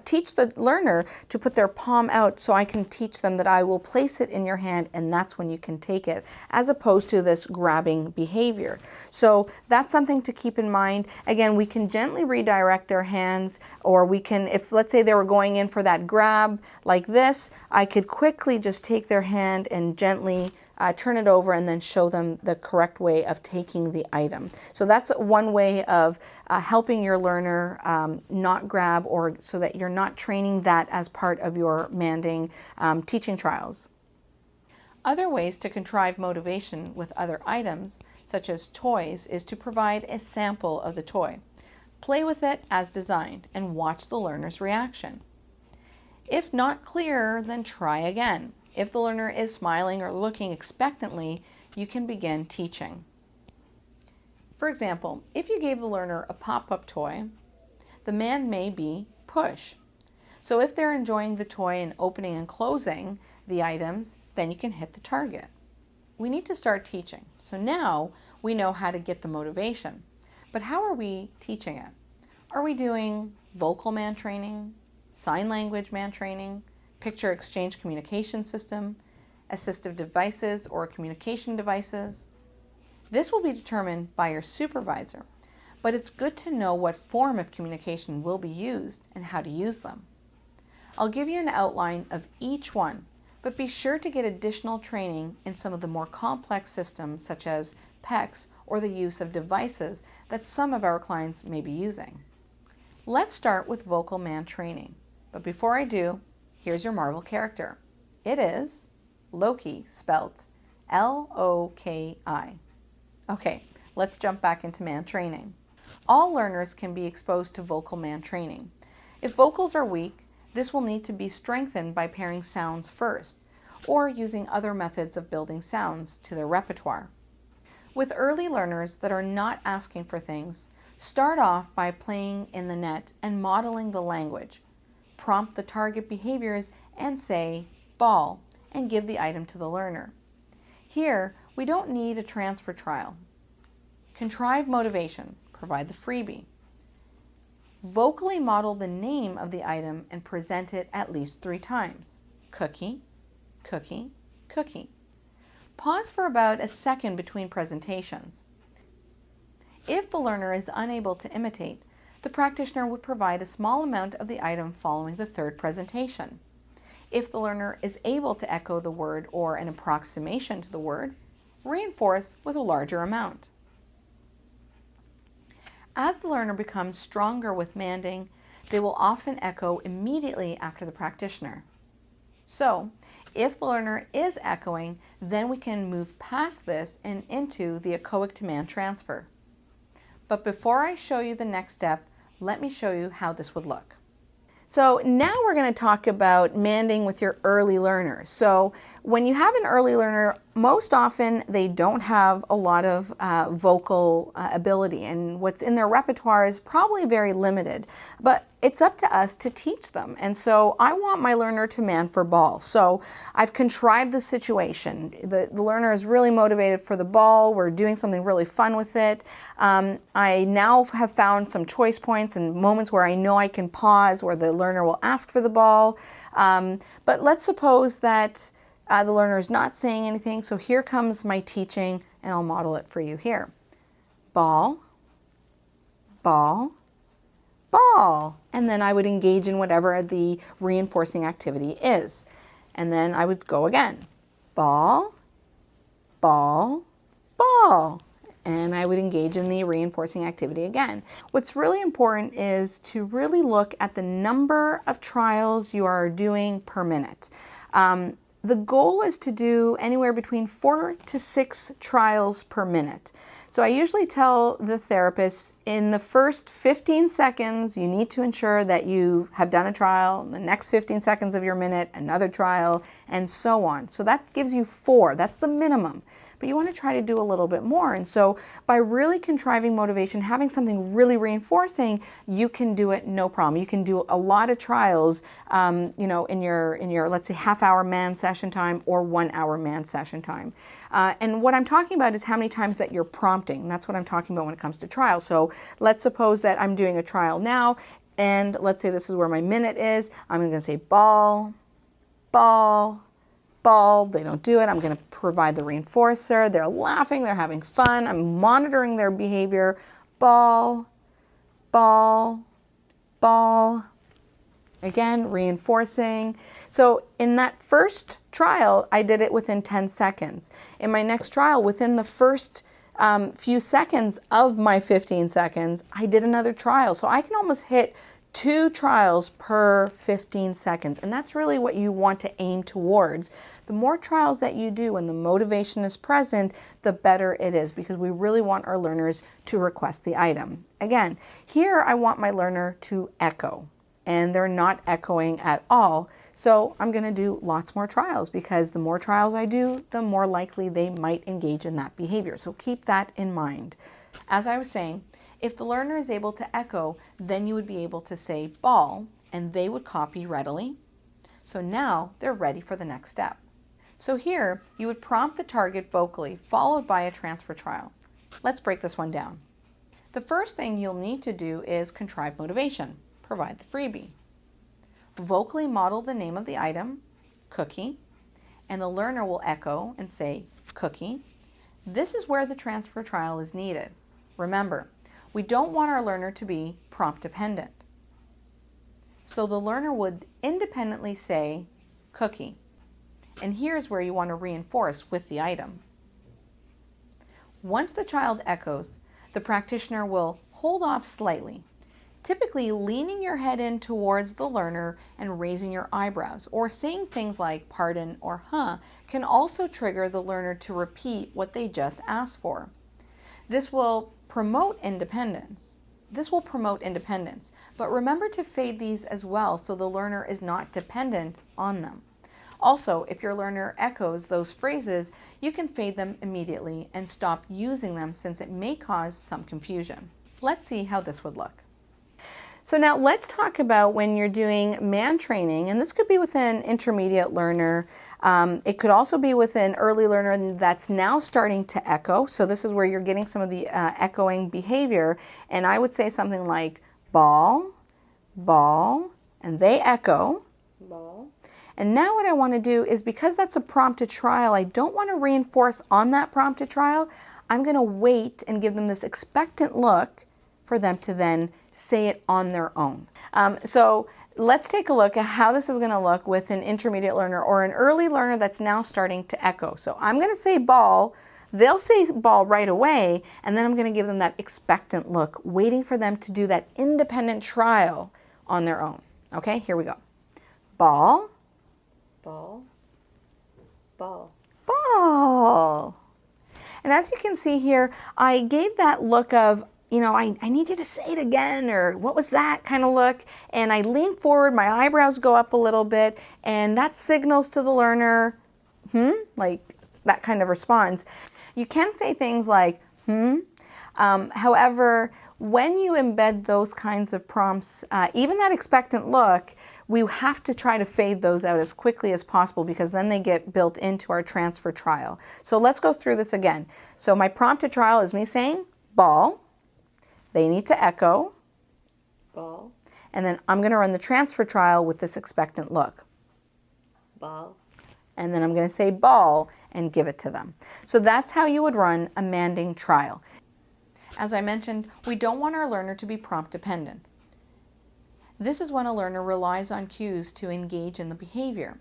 teach the learner to put their palm out, so I can teach them that I will place it in your hand and that's when you can take it, as opposed to this grabbing behavior. So that's something to keep in mind. Again, we can gently redirect their hands, or we can, if let's say they were going in for that grab like this, I could quickly just take their hand and gently turn it over and then show them the correct way of taking the item. So that's one way of helping your learner not grab, or so that you're not training that as part of your manding teaching trials. Other ways to contrive motivation with other items, such as toys, is to provide a sample of the toy. Play with it as designed and watch the learner's reaction. If not clear, then try again. If the learner is smiling or looking expectantly, you can begin teaching. For example, if you gave the learner a pop-up toy, the Mand may be push. So if they're enjoying the toy and opening and closing the items, then you can hit the target. We need to start teaching. So now we know how to get the motivation. But how are we teaching it? Are we doing vocal Mand training, sign language Mand training, picture exchange communication system, assistive devices or communication devices? This will be determined by your supervisor, but it's good to know what form of communication will be used and how to use them. I'll give you an outline of each one, but be sure to get additional training in some of the more complex systems, such as PECs or the use of devices that some of our clients may be using. Let's start with vocal Mand training, but before I do, here's your Marvel character. It is Loki, spelt L-O-K-I. Okay, let's jump back into Mand training. All learners can be exposed to vocal Mand training. If vocals are weak, this will need to be strengthened by pairing sounds first, or using other methods of building sounds to their repertoire. With early learners that are not asking for things, start off by playing in the net and modeling the language. Prompt the target behaviors and say, ball, and give the item to the learner. Here, we don't need a transfer trial. Contrive motivation, provide the freebie. Vocally model the name of the item and present it at least 3 times. Cookie, cookie, cookie. Pause for about a second between presentations. If the learner is unable to imitate, the practitioner would provide a small amount of the item following the 3rd presentation. If the learner is able to echo the word or an approximation to the word, reinforce with a larger amount. As the learner becomes stronger with manding, they will often echo immediately after the practitioner. So, if the learner is echoing, then we can move past this and into the echoic to Mand transfer. But before I show you the next step, let me show you how this would look. So now we're going to talk about manding with your early learners. So when you have an early learner, most often they don't have a lot of vocal ability, and what's in their repertoire is probably very limited. But it's up to us to teach them. And so I want my learner to mand for ball. So I've contrived the situation. The learner is really motivated for the ball. We're doing something really fun with it. I now have found some choice points and moments where I know I can pause, where the learner will ask for the ball. But let's suppose that the learner is not saying anything. So here comes my teaching, and I'll model it for you here. Ball, ball, ball. And then I would engage in whatever the reinforcing activity is. And then I would go again. Ball, ball, ball. And I would engage in the reinforcing activity again. What's really important is to really look at the number of trials you are doing per minute. The goal is to do anywhere between 4 to 6 trials per minute. So I usually tell the therapist, In the first 15 seconds, you need to ensure that you have done a trial. In the next 15 seconds of your minute, another trial, and so on. So that gives you 4. That's the minimum. But you want to try to do a little bit more. And so by really contriving motivation, having something really reinforcing, you can do it no problem. You can do a lot of trials, you know, in your let's say half-hour Mand session time or 1-hour Mand session time. And what I'm talking about is how many times that you're prompting. That's what I'm talking about when it comes to trials. So let's suppose that I'm doing a trial now, and let's say this is where my minute is. I'm going to say ball, ball, ball. They don't do it. I'm going to provide the reinforcer. They're laughing. They're having fun. I'm monitoring their behavior. Ball, ball, ball. Again, reinforcing. So in that first trial, I did it within 10 seconds. In my next trial, within the first few seconds of my 15 seconds, I did another trial. So I can almost hit 2 trials per 15 seconds. And that's really what you want to aim towards. The more trials that you do and the motivation is present, the better it is, because we really want our learners to request the item. Again, here I want my learner to echo, and they're not echoing at all. So I'm going to do lots more trials, because the more trials I do, the more likely they might engage in that behavior. So keep that in mind. As I was saying, if the learner is able to echo, then you would be able to say ball, and they would copy readily. So now they're ready for the next step. So here you would prompt the target vocally, followed by a transfer trial. Let's break this one down. The first thing you'll need to do is contrive motivation. Provide the freebie. Vocally model the name of the item, cookie, and the learner will echo and say cookie. This is where the transfer trial is needed. Remember, we don't want our learner to be prompt dependent. So the learner would independently say cookie. And here's where you want to reinforce with the item. Once the child echoes, the practitioner will hold off slightly, typically leaning your head in towards the learner and raising your eyebrows, or saying things like pardon or huh can also trigger the learner to repeat what they just asked for. This will promote independence. But remember to fade these as well so the learner is not dependent on them. Also, if your learner echoes those phrases, you can fade them immediately and stop using them, since it may cause some confusion. Let's see how this would look. So now let's talk about when you're doing Mand training, and this could be with an intermediate learner. It could also be with an early learner that's now starting to echo. So this is where you're getting some of the echoing behavior. And I would say something like ball, ball, and they echo. Ball. And now what I want to do is, because that's a prompted trial, I don't want to reinforce on that prompted trial. I'm going to wait and give them this expectant look for them to then say it on their own. So let's take a look at how this is going to look with an intermediate learner or an early learner that's now starting to echo. So I'm going to say ball, they'll say ball right away, and then I'm going to give them that expectant look, waiting for them to do that independent trial on their own. Okay, here we go. Ball, ball, ball, ball. And as you can see here, I gave that look of, you know, I need you to say it again, or what was that kind of look? And I lean forward, my eyebrows go up a little bit, and that signals to the learner, like that kind of response. You can say things like, however, when you embed those kinds of prompts, even that expectant look, we have to try to fade those out as quickly as possible, because then they get built into our transfer trial. So let's go through this again. So my prompted trial is me saying ball. They need to echo, ball, and then I'm going to run the transfer trial with this expectant look, ball, and then I'm going to say ball and give it to them. So that's how you would run a Manding trial. As I mentioned, we don't want our learner to be prompt dependent. This is when a learner relies on cues to engage in the behavior.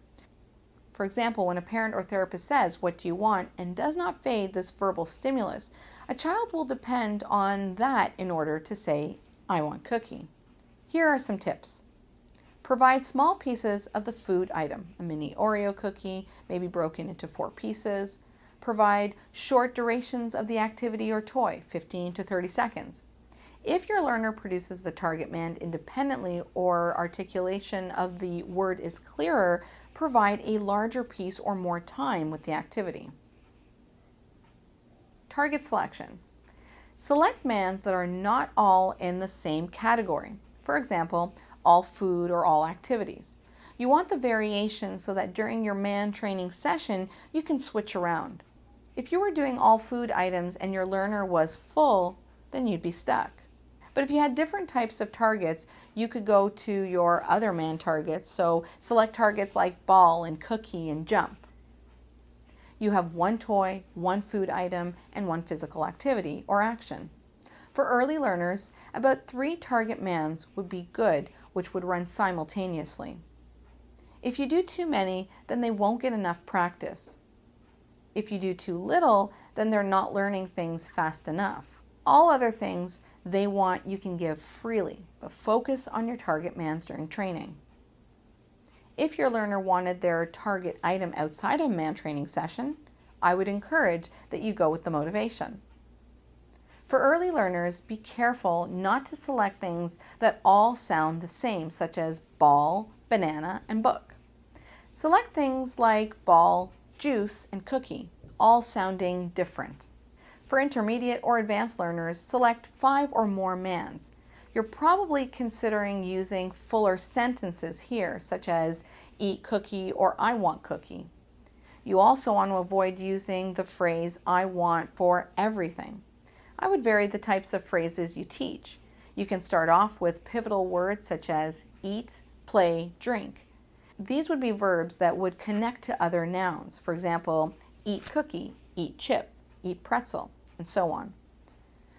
For example, when a parent or therapist says, "What do you want?" and does not fade this verbal stimulus, a child will depend on that in order to say, "I want cookie." Here are some tips. Provide small pieces of the food item, a mini Oreo cookie, maybe broken into 4 pieces. Provide short durations of the activity or toy, 15 to 30 seconds. If your learner produces the target mand independently or articulation of the word is clearer, provide a larger piece or more time with the activity. Target selection. Select mands that are not all in the same category. For example, all food or all activities. You want the variation so that during your mand training session, you can switch around. If you were doing all food items and your learner was full, then you'd be stuck. But if you had different types of targets, you could go to your other mand targets, so select targets like ball and cookie and jump. You have one toy, one food item, and one physical activity or action. For early learners, about 3 target mands would be good, which would run simultaneously. If you do too many, then they won't get enough practice. If you do too little, then they're not learning things fast enough. All other things they want you can give freely, but focus on your target mands during training. If your learner wanted their target item outside of a mand training session, I would encourage that you go with the motivation. For early learners, be careful not to select things that all sound the same, such as ball, banana, and book. Select things like ball, juice, and cookie, all sounding different. For intermediate or advanced learners, select 5 or more mands. You're probably considering using fuller sentences here, such as eat cookie or I want cookie. You also want to avoid using the phrase I want for everything. I would vary the types of phrases you teach. You can start off with pivotal words such as eat, play, drink. These would be verbs that would connect to other nouns. For example, eat cookie, eat chip, eat pretzel, and so on.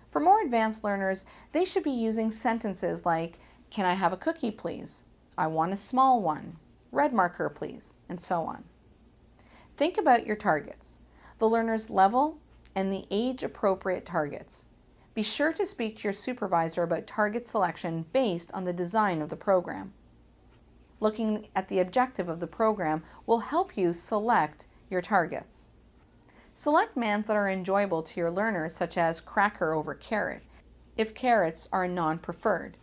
For more advanced learners, they should be using sentences like, can I have a cookie please? I want a small one. Red marker please, and so on. Think about your targets, the learner's level, and the age-appropriate targets. Be sure to speak to your supervisor about target selection based on the design of the program. Looking at the objective of the program will help you select your targets. Select mands that are enjoyable to your learners, such as cracker over carrot, if carrots are non-preferred.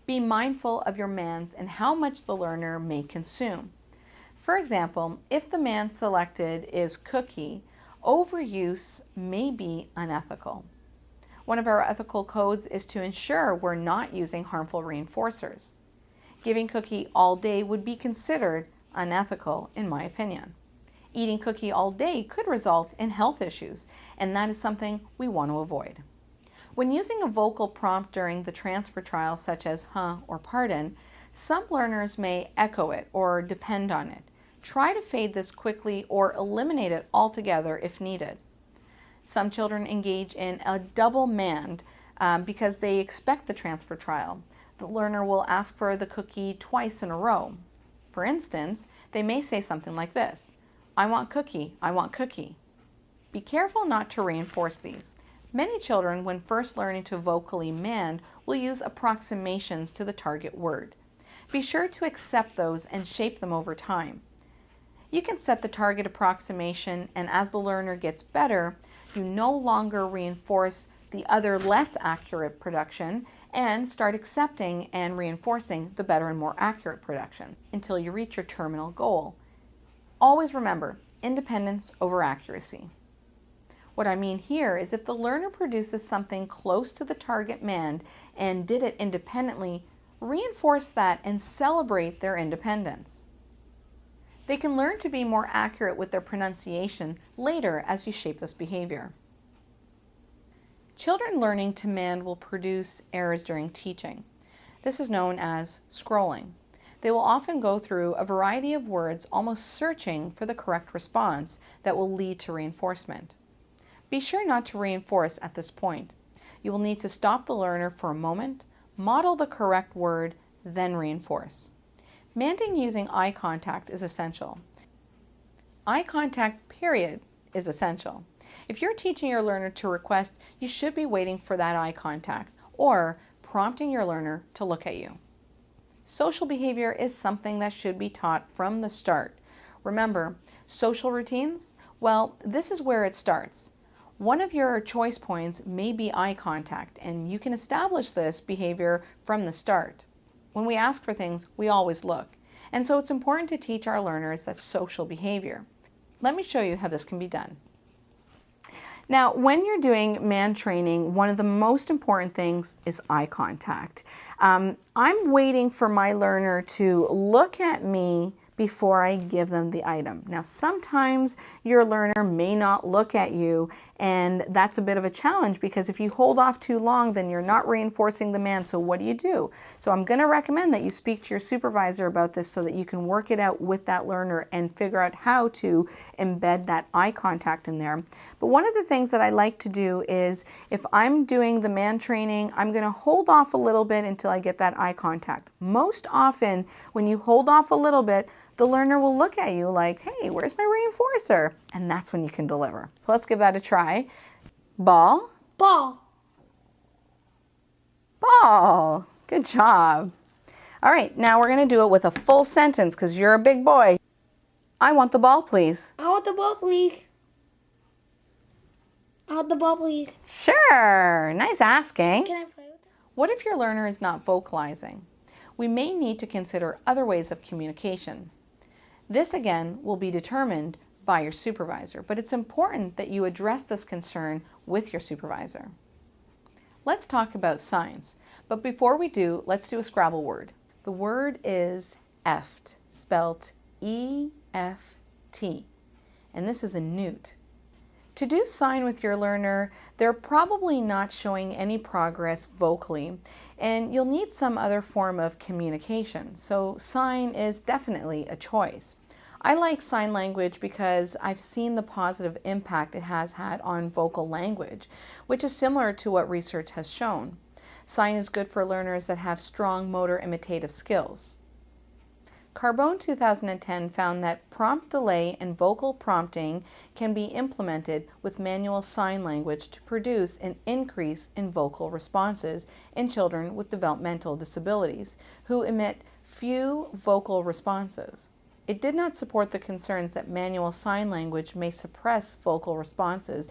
Be mindful of your mands and how much the learner may consume. For example, if the mand selected is cookie, overuse may be unethical. One of our ethical codes is to ensure we're not using harmful reinforcers. Giving cookie all day would be considered unethical, in my opinion. Eating cookie all day could result in health issues, and that is something we want to avoid. When using a vocal prompt during the transfer trial, such as huh or pardon, some learners may echo it or depend on it. Try to fade this quickly or eliminate it altogether if needed. Some children engage in a double mand because they expect the transfer trial. The learner will ask for the cookie twice in a row. For instance, they may say something like this, I want cookie, I want cookie. Be careful not to reinforce these. Many children, when first learning to vocally mand, will use approximations to the target word. Be sure to accept those and shape them over time. You can set the target approximation, and as the learner gets better, you no longer reinforce the other less accurate production and start accepting and reinforcing the better and more accurate production until you reach your terminal goal. Always remember, independence over accuracy. What I mean here is if the learner produces something close to the target mand and did it independently, reinforce that and celebrate their independence. They can learn to be more accurate with their pronunciation later as you shape this behavior. Children learning to mand will produce errors during teaching. This is known as scrolling. They will often go through a variety of words, almost searching for the correct response that will lead to reinforcement. Be sure not to reinforce at this point. You will need to stop the learner for a moment, model the correct word, then reinforce. Manding using eye contact is essential. Eye contact, period, is essential. If you're teaching your learner to request, you should be waiting for that eye contact or prompting your learner to look at you. Social behavior is something that should be taught from the start. Remember, social routines? Well, this is where it starts. One of your choice points may be eye contact, and you can establish this behavior from the start. When we ask for things, we always look. And so it's important to teach our learners that social behavior. Let me show you how this can be done. Now, when you're doing Mand training, one of the most important things is eye contact. I'm waiting for my learner to look at me before I give them the item. Now, sometimes your learner may not look at you, and that's a bit of a challenge because if you hold off too long, then you're not reinforcing the Mand. So what do? So I'm going to recommend that you speak to your supervisor about this so that you can work it out with that learner and figure out how to embed that eye contact in there. But one of the things that I like to do is if I'm doing the Mand training, I'm going to hold off a little bit until I get that eye contact. Most often, when you hold off a little bit, the learner will look at you like, hey, where's my reinforcer? And that's when you can deliver. So let's give that a try. Ball. Ball. Ball. Good job. All right, now we're going to do it with a full sentence because you're a big boy. I want the ball, please. I want the ball, please. I want the ball, please. Sure. Nice asking. Can I play with it? What if your learner is not vocalizing? We may need to consider other ways of communication. This again will be determined by your supervisor, but it's important that you address this concern with your supervisor. Let's talk about signs, but before we do, let's do a Scrabble word. The word is eft, spelt E-F-T, and this is a newt. To do sign with your learner, they're probably not showing any progress vocally, and you'll need some other form of communication, so sign is definitely a choice. I like sign language because I've seen the positive impact it has had on vocal language, which is similar to what research has shown. Sign is good for learners that have strong motor imitative skills. Carbone 2010 found that prompt delay and vocal prompting can be implemented with manual sign language to produce an increase in vocal responses in children with developmental disabilities who emit few vocal responses. It did not support the concerns that manual sign language may suppress vocal responses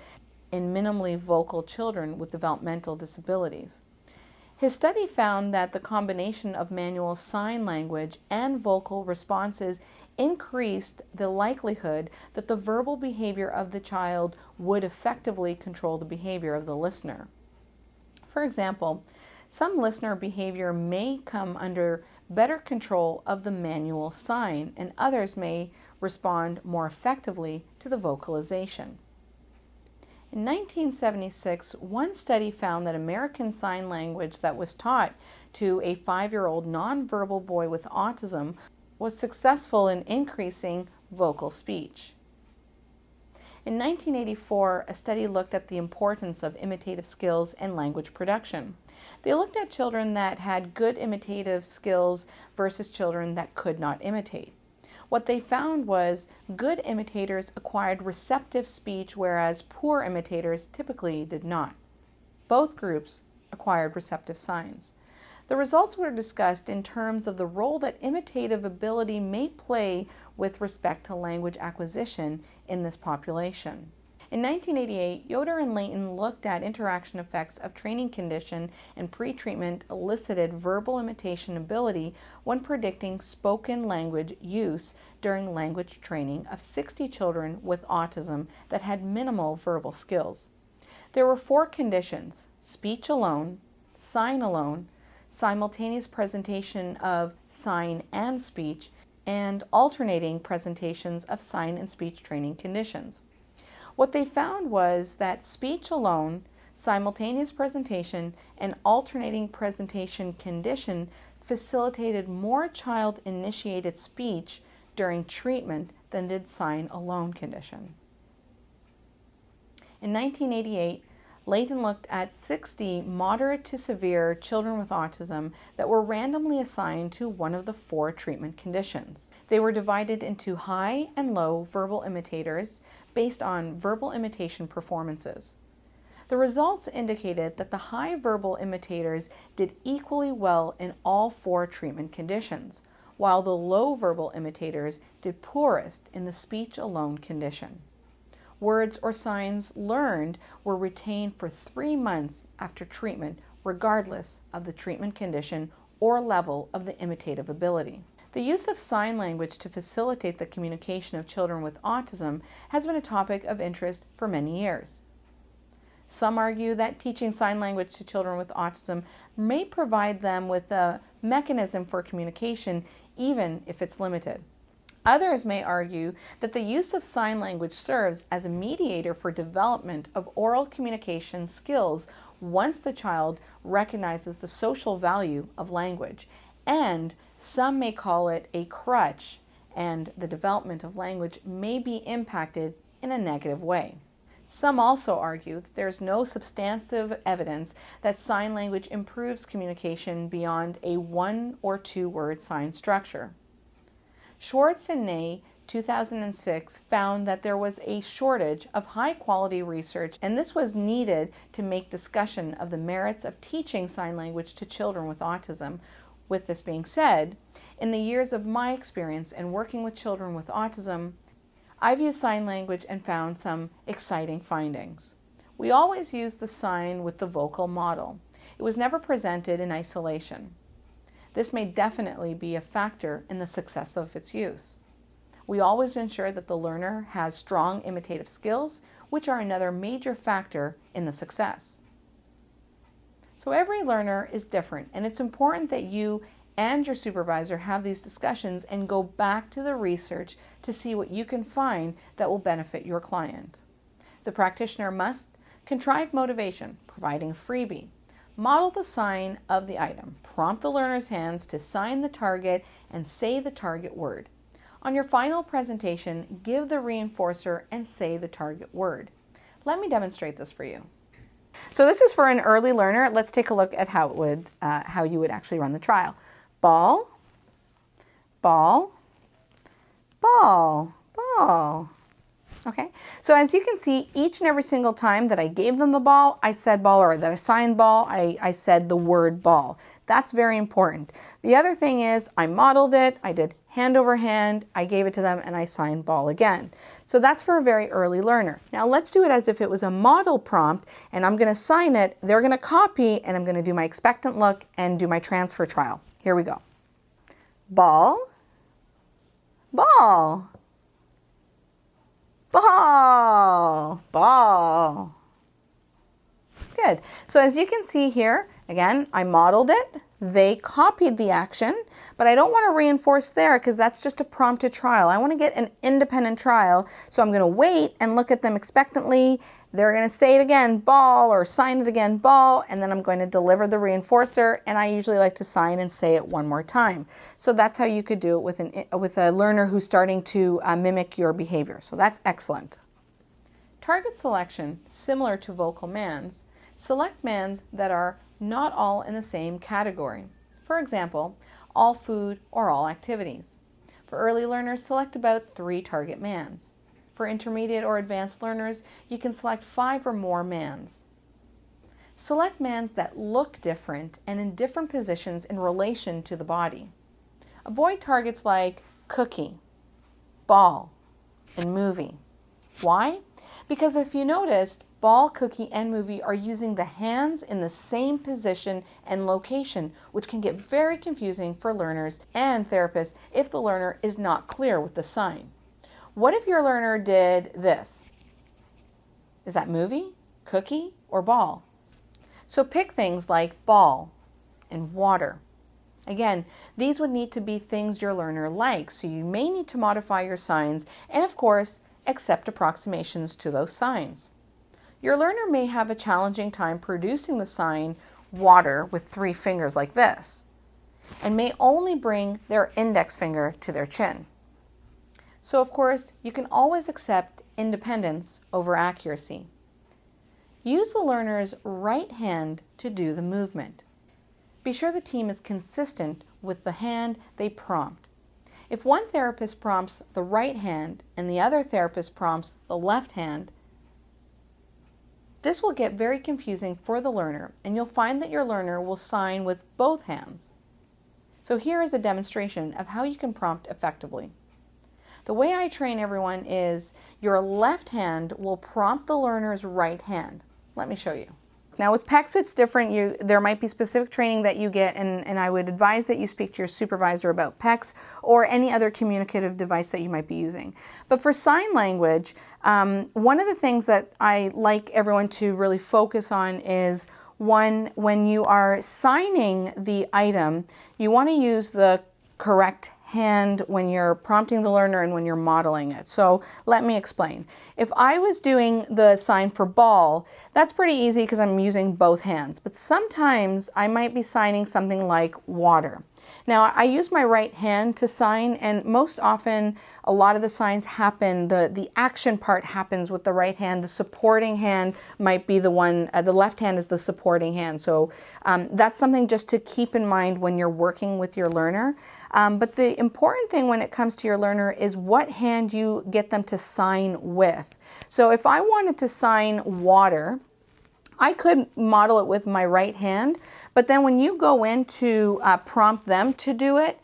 in minimally vocal children with developmental disabilities. His study found that the combination of manual sign language and vocal responses increased the likelihood that the verbal behavior of the child would effectively control the behavior of the listener. For example, some listener behavior may come under better control of the manual sign, and others may respond more effectively to the vocalization. In 1976, one study found that American Sign Language that was taught to a 5-year-old nonverbal boy with autism was successful in increasing vocal speech. In 1984, a study looked at the importance of imitative skills and language production. They looked at children that had good imitative skills versus children that could not imitate. What they found was good imitators acquired receptive speech, whereas poor imitators typically did not. Both groups acquired receptive signs. The results were discussed in terms of the role that imitative ability may play with respect to language acquisition in this population. In 1988, Yoder and Layton looked at interaction effects of training condition and pre-treatment elicited verbal imitation ability when predicting spoken language use during language training of 60 children with autism that had minimal verbal skills. There were 4 conditions: speech alone, sign alone, simultaneous presentation of sign and speech, and alternating presentations of sign and speech training conditions. What they found was that speech alone, simultaneous presentation, and alternating presentation condition facilitated more child-initiated speech during treatment than did sign alone condition. In 1988, Layton looked at 60 moderate to severe children with autism that were randomly assigned to one of the 4 treatment conditions. They were divided into high and low verbal imitators based on verbal imitation performances. The results indicated that the high verbal imitators did equally well in all 4 treatment conditions, while the low verbal imitators did poorest in the speech alone condition. Words or signs learned were retained for 3 months after treatment, regardless of the treatment condition or level of the imitative ability. The use of sign language to facilitate the communication of children with autism has been a topic of interest for many years. Some argue that teaching sign language to children with autism may provide them with a mechanism for communication, even if it's limited. Others may argue that the use of sign language serves as a mediator for development of oral communication skills once the child recognizes the social value of language, and some may call it a crutch, and the development of language may be impacted in a negative way. Some also argue that there is no substantive evidence that sign language improves communication beyond a 1 or 2 word sign structure. Schwartz and Ney, 2006, found that there was a shortage of high-quality research, and this was needed to make discussion of the merits of teaching sign language to children with autism. With this being said, in the years of my experience in working with children with autism, I've used sign language and found some exciting findings. We always use the sign with the vocal model. It was never presented in isolation. This may definitely be a factor in the success of its use. We always ensure that the learner has strong imitative skills, which are another major factor in the success. So every learner is different, and it's important that you and your supervisor have these discussions and go back to the research to see what you can find that will benefit your client. The practitioner must contrive motivation, providing a freebie, model the sign of the item, prompt the learner's hands to sign the target and say the target word. On your final presentation, give the reinforcer and say the target word. Let me demonstrate this for you. So this is for an early learner. Let's take a look at how you would actually run the trial. Ball, ball, ball, ball. Okay, so as you can see, each and every single time that I gave them the ball, I said ball, or that I signed ball, I said the word ball. That's very important. The other thing is I modeled it, I did hand over hand, I gave it to them, and I signed ball again. So that's for a very early learner. Now let's do it as if it was a model prompt, and I'm going to sign it, they're going to copy, and I'm going to do my expectant look and do my transfer trial. Here we go. Ball, ball, ball, ball. Good. So as you can see here, again, I modeled it. They copied the action, but I don't want to reinforce there because that's just a prompted trial. I want to get an independent trial, so I'm going to wait and look at them expectantly. They're going to say it again, ball, or sign it again, ball, and then I'm going to deliver the reinforcer, and I usually like to sign and say it one more time. So that's how you could do it with a learner who's starting to mimic your behavior. So that's excellent. Target selection, similar to vocal mands, select mands that are not all in the same category. For example, all food or all activities. For early learners, select about 3 target mands. For intermediate or advanced learners, you can select 5 or more mands. Select mands that look different and in different positions in relation to the body. Avoid targets like cookie, ball, and movie. Why? Because if you noticed, ball, cookie, and movie are using the hands in the same position and location, which can get very confusing for learners and therapists if the learner is not clear with the sign. What if your learner did this? Is that movie, cookie, or ball? So pick things like ball and water. Again, these would need to be things your learner likes, so you may need to modify your signs and, of course, accept approximations to those signs. Your learner may have a challenging time producing the sign water with 3 fingers like this, and may only bring their index finger to their chin. So of course, you can always accept independence over accuracy. Use the learner's right hand to do the movement. Be sure the team is consistent with the hand they prompt. If one therapist prompts the right hand and the other therapist prompts the left hand, this will get very confusing for the learner, and you'll find that your learner will sign with both hands. So here is a demonstration of how you can prompt effectively. The way I train everyone is your left hand will prompt the learner's right hand. Let me show you. Now with PECS it's different. There might be specific training that you get, and I would advise that you speak to your supervisor about PECS or any other communicative device that you might be using. But for sign language, one of the things that I like everyone to really focus on is when you are signing the item, you want to use the correct hand when you're prompting the learner and when you're modeling it. So let me explain. If I was doing the sign for ball, that's pretty easy because I'm using both hands. But sometimes I might be signing something like water. Now I use my right hand to sign, and most often a lot of the signs happen, the action part happens with the right hand. The supporting hand might be the one, the left hand is the supporting hand. So that's something just to keep in mind when you're working with your learner. But the important thing when it comes to your learner is what hand you get them to sign with. So if I wanted to sign water, I could model it with my right hand, but then when you go in to prompt them to do it,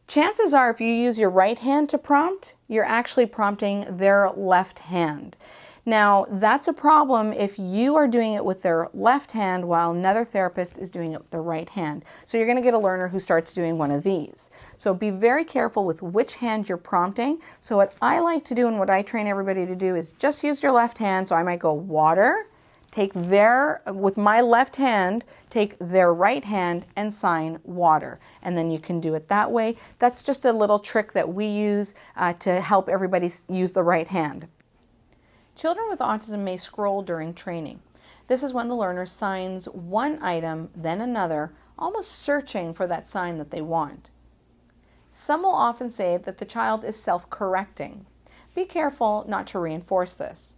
chances are if you use your right hand to prompt, you're actually prompting their left hand. Now, that's a problem if you are doing it with their left hand while another therapist is doing it with their right hand. So you're going to get a learner who starts doing one of these. So be very careful with which hand you're prompting. So what I like to do and what I train everybody to do is just use your left hand. So I might go water, with my left hand, take their right hand and sign water. And then you can do it that way. That's just a little trick that we use to help everybody use the right hand. Children with autism may scroll during training. This is when the learner signs one item, then another, almost searching for that sign that they want. Some will often say that the child is self-correcting. Be careful not to reinforce this.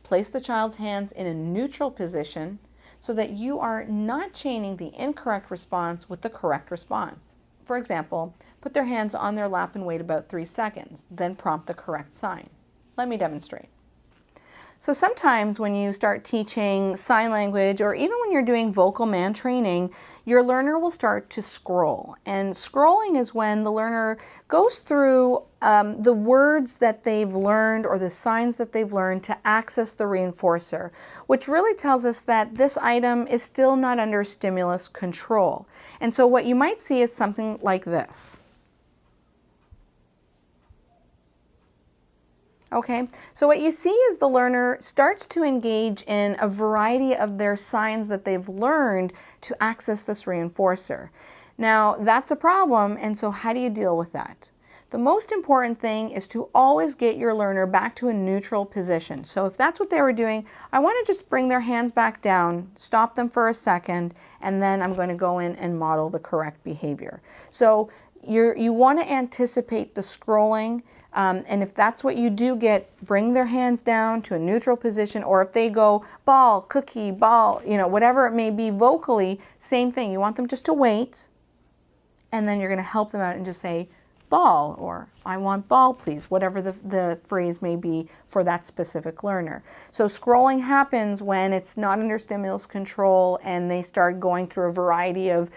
Place the child's hands in a neutral position so that you are not chaining the incorrect response with the correct response. For example, put their hands on their lap and wait about 3 seconds, then prompt the correct sign. Let me demonstrate. So sometimes when you start teaching sign language, or even when you're doing vocal man training, your learner will start to scroll. And scrolling is when the learner goes through the words that they've learned or the signs that they've learned to access the reinforcer, which really tells us that this item is still not under stimulus control. And so what you might see is something like this. Okay, so what you see is the learner starts to engage in a variety of their signs that they've learned to access this reinforcer. Now, that's a problem, and so how do you deal with that? The most important thing is to always get your learner back to a neutral position. So if that's what they were doing, I want to just bring their hands back down, stop them for a second, and then I'm going to go in and model the correct behavior. So you want to anticipate the scrolling. And if that's what you do get, bring their hands down to a neutral position, or if they go ball, cookie, ball, whatever it may be vocally, same thing. You want them just to wait, and then you're going to help them out and just say ball, or I want ball, please, whatever the phrase may be for that specific learner. So scrolling happens when it's not under stimulus control and they start going through a variety of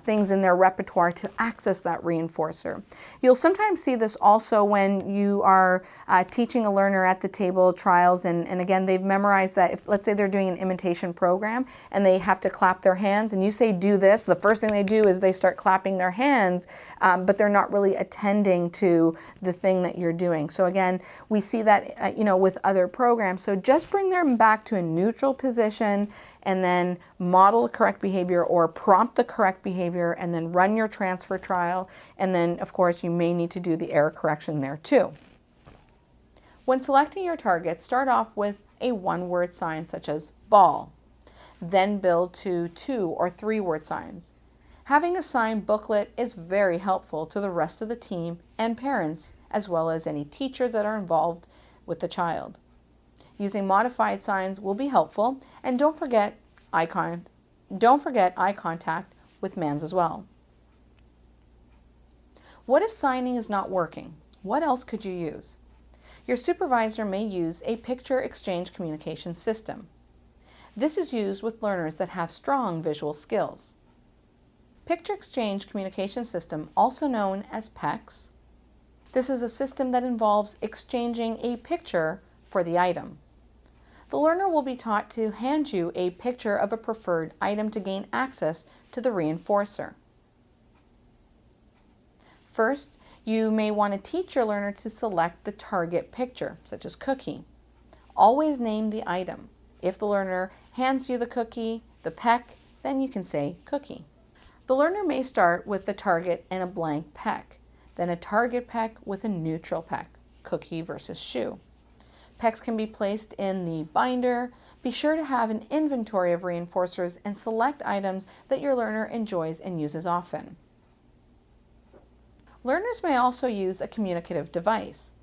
things in their repertoire to access that reinforcer. You'll sometimes see this also when you are teaching a learner at the table trials, and again, they've memorized that. If, let's say they're doing an imitation program and they have to clap their hands, and you say do this, the first thing they do is they start clapping their hands, but they're not really attending to the thing that you're doing. So again, we see that with other programs. So just bring them back to a neutral position and then model the correct behavior or prompt the correct behavior, and then run your transfer trial. And then of course you may need to do the error correction there too. When selecting your target, start off with a one-word sign such as ball, then build to 2 or 3-word signs. Having a sign booklet is very helpful to the rest of the team and parents, as well as any teachers that are involved with the child. Using modified signs will be helpful, and don't forget eye contact with Mands as well. What if signing is not working? What else could you use? Your supervisor may use a picture exchange communication system. This is used with learners that have strong visual skills. Picture exchange communication system, also known as PECS, This is a system that involves exchanging a picture for the item. The learner will be taught to hand you a picture of a preferred item to gain access to the reinforcer. First, you may want to teach your learner to select the target picture, such as cookie. Always name the item. If the learner hands you the cookie, the peck, then you can say cookie. The learner may start with the target and a blank peck, then a target peck with a neutral peck, cookie versus shoe. Pecks can be placed in the binder. Be sure to have an inventory of reinforcers and select items that your learner enjoys and uses often. Learners may also use a communicative device.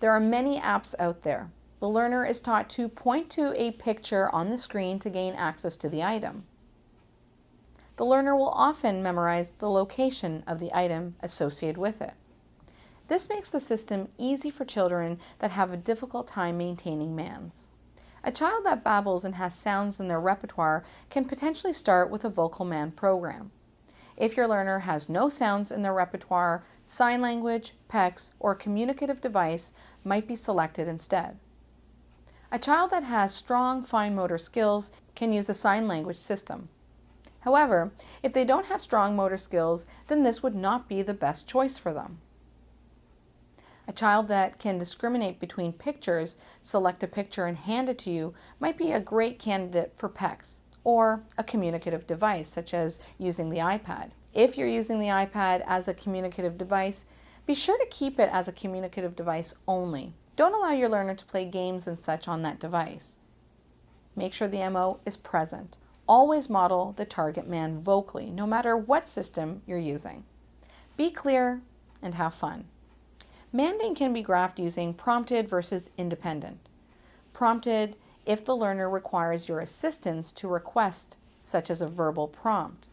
There are many apps out there. The learner is taught to point to a picture on the screen to gain access to the item. The learner will often memorize the location of the item associated with it. This makes the system easy for children that have a difficult time maintaining Mands. A child that babbles and has sounds in their repertoire can potentially start with a vocal Mand program. If your learner has no sounds in their repertoire, sign language, PECS, or communicative device might be selected instead. A child that has strong fine motor skills can use a sign language system. However, if they don't have strong motor skills, then this would not be the best choice for them. A child that can discriminate between pictures, select a picture and hand it to you, might be a great candidate for PECS or a communicative device, such as using the iPad. If you're using the iPad as a communicative device, be sure to keep it as a communicative device only. Don't allow your learner to play games and such on that device. Make sure the MO is present. Always model the target man vocally, no matter what system you're using. Be clear and have fun. Manding can be graphed using prompted versus independent. Prompted if the learner requires your assistance to request, such as a verbal prompt.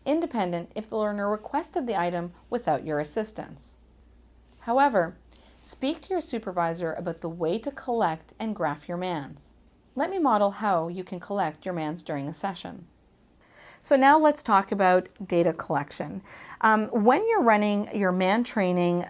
Independent if the learner requested the item without your assistance. However, speak to your supervisor about the way to collect and graph your Mands. Let me model how you can collect your Mands during a session. So now let's talk about data collection. When you're running your Mand training,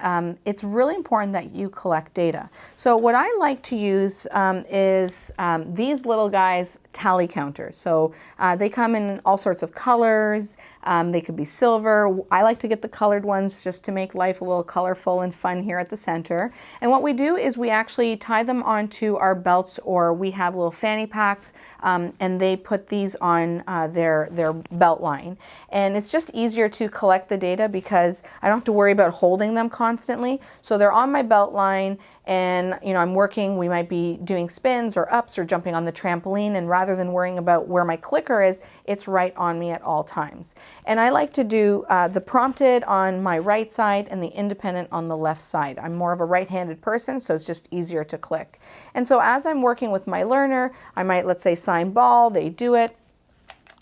it's really important that you collect data. So what I like to use is these little guys, tally counters. So they come in all sorts of colors. They could be silver. I like to get the colored ones just to make life a little colorful and fun here at the center. And what we do is we actually tie them onto our belts, or we have little fanny packs, and they put these on their belt line. And it's just easier to collect the data because I don't have to worry about holding them constantly. So they're on my belt line, and I'm working, we might be doing spins or ups or jumping on the trampoline, and rather than worrying about where my clicker is, it's right on me at all times. And I like to do the prompted on my right side and the independent on the left side. I'm more of a right-handed person, so it's just easier to click. And so as I'm working with my learner, I might, let's say, sign ball, they do it,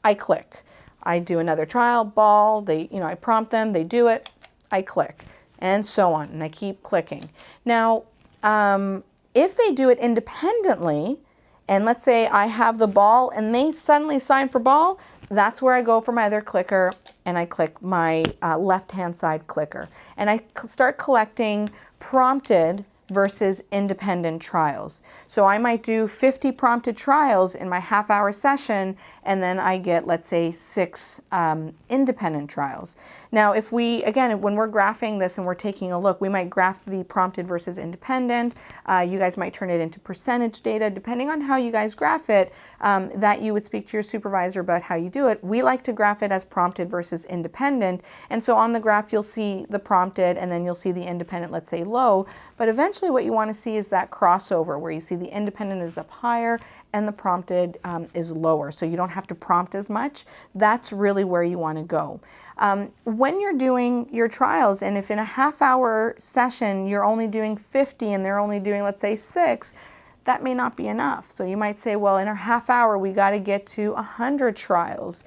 I click. I do another trial, ball, I prompt them, they do it, I click, and so on, and I keep clicking. Now, if they do it independently, and let's say I have the ball and they suddenly sign for ball, that's where I go for my other clicker and I click my left-hand side clicker. And I start collecting prompted versus independent trials. So I might do 50 prompted trials in my half-hour session, and then I get, let's say, 6 independent trials. Now, if we, again, when we're graphing this and we're taking a look, we might graph the prompted versus independent. You guys might turn it into percentage data, depending on how you guys graph it, that you would speak to your supervisor about how you do it. We like to graph it as prompted versus independent. And so on the graph, you'll see the prompted, and then you'll see the independent, let's say, low. But eventually what you want to see is that crossover where you see the independent is up higher and the prompted is lower. So you don't have to prompt as much. That's really where you want to go. When you're doing your trials, and if in a half-hour session you're only doing 50 and they're only doing, let's say, 6, that may not be enough. So you might say, well, in a half hour we got to get to 100 trials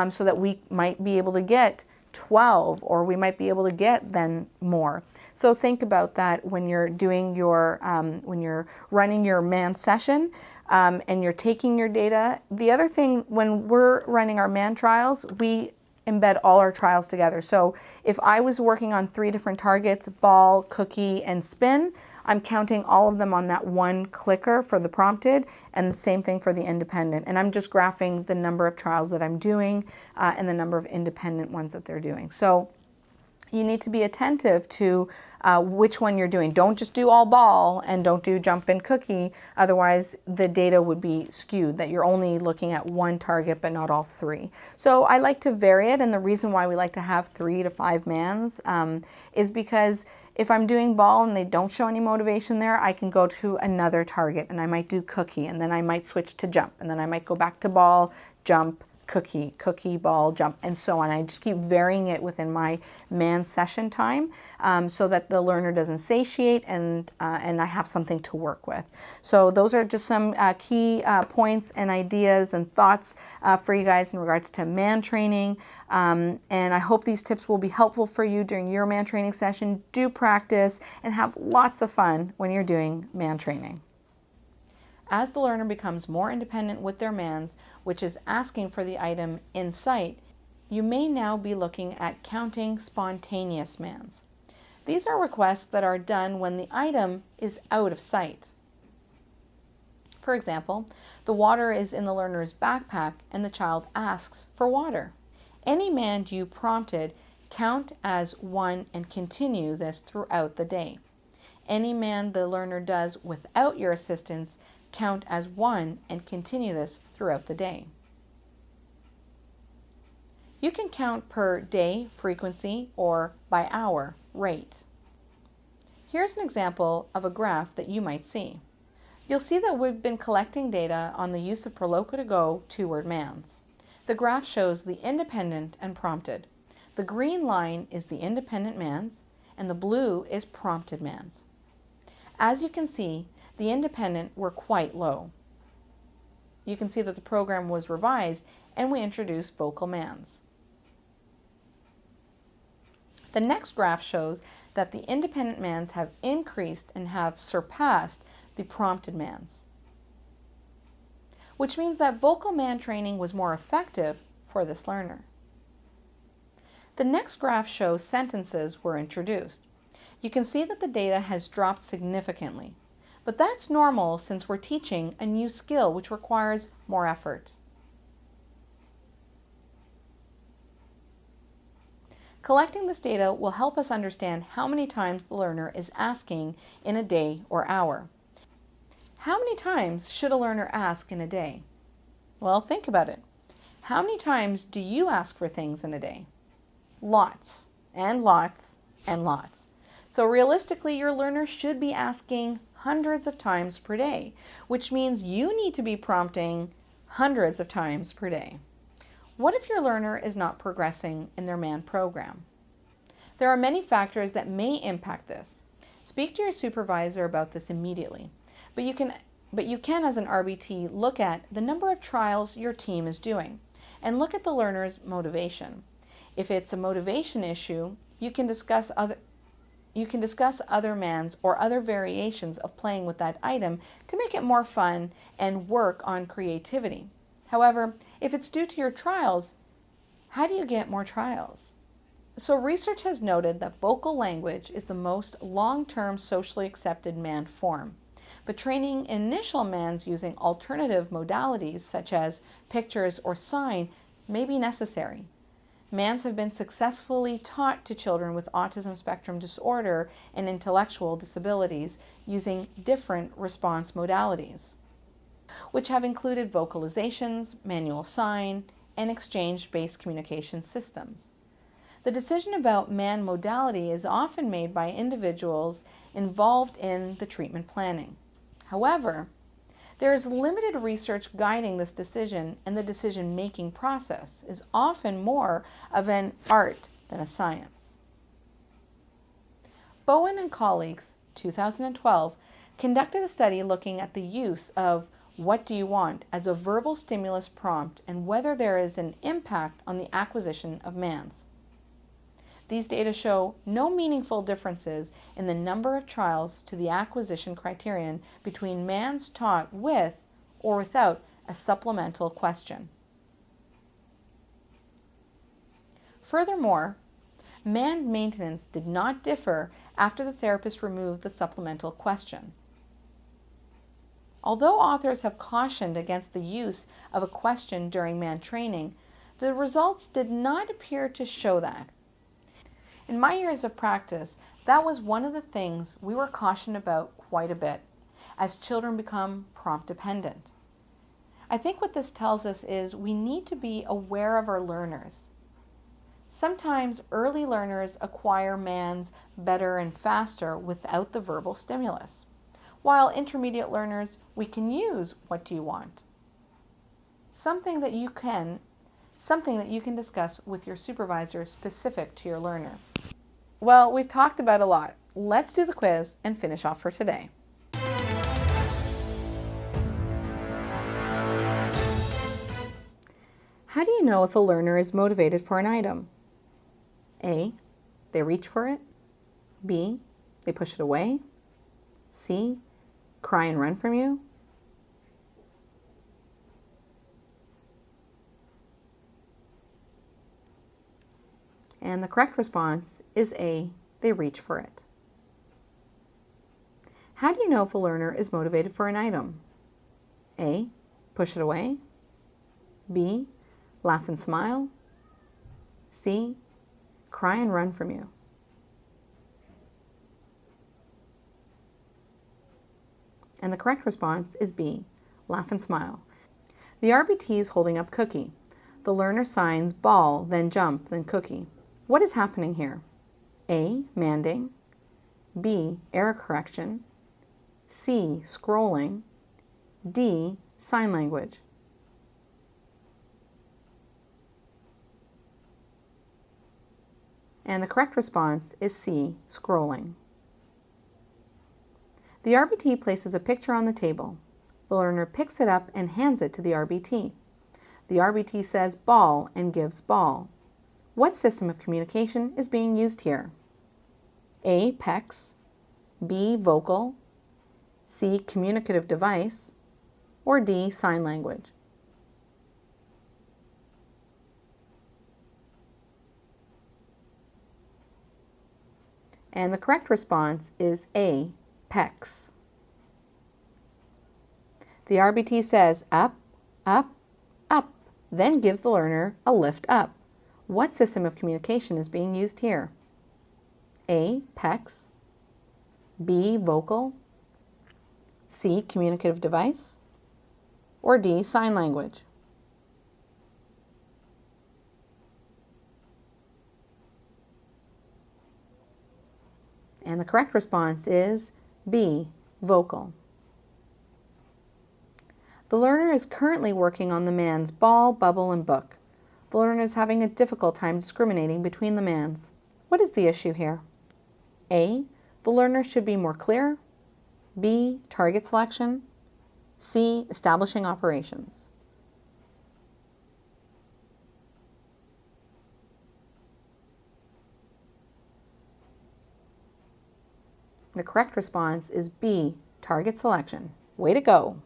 so that we might be able to get 12, or we might be able to get then more. So think about that when you're doing your, when you're running your Mand session and you're taking your data. The other thing, when we're running our Mand trials, we embed all our trials together. So if I was working on 3 different targets, ball, cookie, and spin, I'm counting all of them on that one clicker for the prompted, and the same thing for the independent. And I'm just graphing the number of trials that I'm doing and the number of independent ones that they're doing. So you need to be attentive to which one you're doing. Don't just do all ball and don't do jump and cookie. Otherwise, the data would be skewed, that you're only looking at one target but not all 3. So I like to vary it, and the reason why we like to have 3 to 5 Mands is because if I'm doing ball and they don't show any motivation there, I can go to another target and I might do cookie, and then I might switch to jump, and then I might go back to ball, jump, cookie, cookie, ball, jump, and so on. I just keep varying it within my Mand session time so that the learner doesn't satiate and I have something to work with. So those are just some key points and ideas and thoughts for you guys in regards to Mand training. And I hope these tips will be helpful for you during your Mand training session. Do practice and have lots of fun when you're doing Mand training. As the learner becomes more independent with their Mands, which is asking for the item in sight, you may now be looking at counting spontaneous Mands. These are requests that are done when the item is out of sight. For example, the water is in the learner's backpack and the child asks for water. Any Mand you prompted, count as 1 and continue this throughout the day. Any Mand the learner does without your assistance, count as 1 and continue this throughout the day. You can count per day frequency or by hour rate. Here's an example of a graph that you might see. You'll see that we've been collecting data on the use of Proloquo to Go 2-word Mands. The graph shows the independent and prompted. The green line is the independent Mands and the blue is prompted Mands. As you can see, the independent were quite low. You can see that the program was revised and we introduced vocal Mands. The next graph shows that the independent Mands have increased and have surpassed the prompted Mands, which means that vocal Mand training was more effective for this learner. The next graph shows sentences were introduced. You can see that the data has dropped significantly. But that's normal since we're teaching a new skill which requires more effort. Collecting this data will help us understand how many times the learner is asking in a day or hour. How many times should a learner ask in a day? Well, think about it. How many times do you ask for things in a day? Lots, and lots, and lots. So realistically, your learner should be asking hundreds of times per day, which means you need to be prompting hundreds of times per day. What if your learner is not progressing in their Mand program? There are many factors that may impact this. Speak to your supervisor about this immediately, but you can as an RBT look at the number of trials your team is doing and look at the learner's motivation. If it's a motivation issue, you can discuss other Mands or other variations of playing with that item to make it more fun and work on creativity. However, if it's due to your trials, how do you get more trials? So research has noted that vocal language is the most long-term socially accepted Mand form, but training initial Mands using alternative modalities such as pictures or sign may be necessary. Mands have been successfully taught to children with autism spectrum disorder and intellectual disabilities using different response modalities, which have included vocalizations, manual sign, and exchange-based communication systems. The decision about Mand modality is often made by individuals involved in the treatment planning. However, there is limited research guiding this decision, and the decision-making process is often more of an art than a science. Bowen and colleagues, 2012, conducted a study looking at the use of "What do you want?" as a verbal stimulus prompt and whether there is an impact on the acquisition of Mands. These data show no meaningful differences in the number of trials to the acquisition criterion between Mands taught with or without a supplemental question. Furthermore, Mand maintenance did not differ after the therapist removed the supplemental question. Although authors have cautioned against the use of a question during Mand training, the results did not appear to show that. In my years of practice, that was one of the things we were cautioned about quite a bit, as children become prompt dependent. I think what this tells us is we need to be aware of our learners. Sometimes early learners acquire Mands better and faster without the verbal stimulus, while intermediate learners, we can use "what do you want?" Something that you can discuss with your supervisor specific to your learner. Well, we've talked about a lot. Let's do the quiz and finish off for today. How do you know if a learner is motivated for an item? A, they reach for it. B, they push it away. C, cry and run from you. And the correct response is A, they reach for it. How do you know if a learner is motivated for an item? A, push it away. B, laugh and smile. C, cry and run from you. And the correct response is B, laugh and smile. The RBT is holding up cookie. The learner signs ball, then jump, then cookie. What is happening here? A, manding. B, error correction. C, scrolling. D, sign language. And the correct response is C, scrolling. The RBT places a picture on the table. The learner picks it up and hands it to the RBT. The RBT says ball and gives ball. What system of communication is being used here? A, PECS, B, vocal, C, communicative device, or D, sign language? And the correct response is A, PECS. The RBT says up, up, up, then gives the learner a lift up. What system of communication is being used here? A, PECS, B, vocal, C, communicative device, or D, sign language? And the correct response is B, vocal. The learner is currently working on the Mands ball, bubble, and book. The learner is having a difficult time discriminating between the Mands. What is the issue here? A, the learner should be more clear. B, target selection. C, establishing operations. The correct response is B, target selection. Way to go!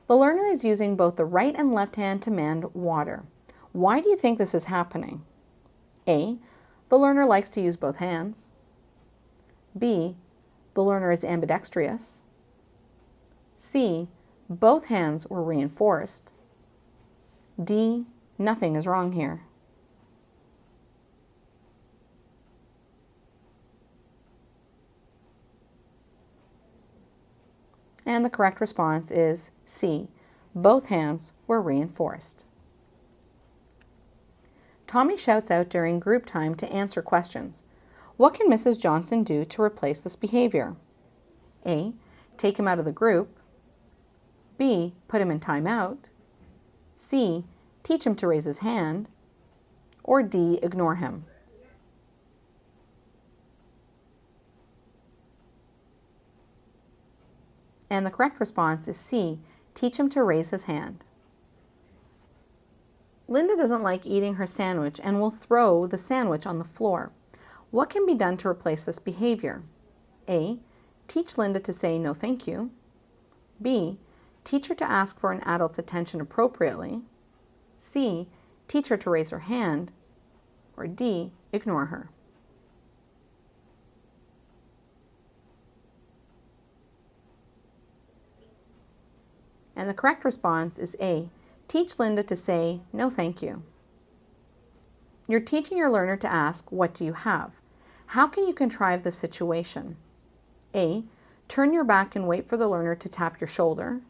The learner is using both the right and left hand to mand water. Why do you think this is happening? A, the learner likes to use both hands. B, the learner is ambidextrous. C, both hands were reinforced. D, nothing is wrong here. And the correct response is C, both hands were reinforced. Tommy shouts out during group time to answer questions. What can Mrs. Johnson do to replace this behavior? A, take him out of the group. B, put him in timeout. C, teach him to raise his hand. Or D, ignore him. And the correct response is C, teach him to raise his hand. Linda doesn't like eating her sandwich and will throw the sandwich on the floor. What can be done to replace this behavior? A, teach Linda to say no thank you. B, teach her to ask for an adult's attention appropriately. C, teach her to raise her hand, or D, ignore her. And the correct response is A, teach Linda to say, no thank you. You're teaching your learner to ask, what do you have? How can you contrive the situation? A, turn your back and wait for the learner to tap your shoulder.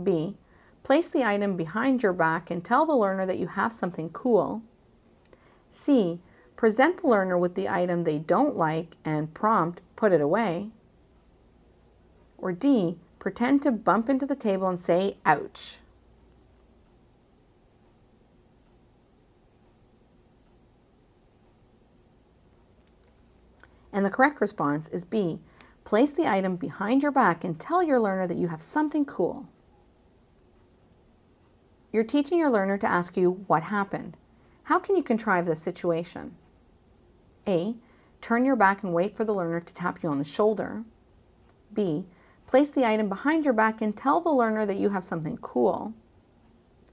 B, place the item behind your back and tell the learner that you have something cool. C, present the learner with the item they don't like and prompt, put it away. Or D, pretend to bump into the table and say, ouch. And the correct response is B, place the item behind your back and tell your learner that you have something cool. You're teaching your learner to ask you, what happened? How can you contrive this situation? A, turn your back and wait for the learner to tap you on the shoulder. B, place the item behind your back and tell the learner that you have something cool.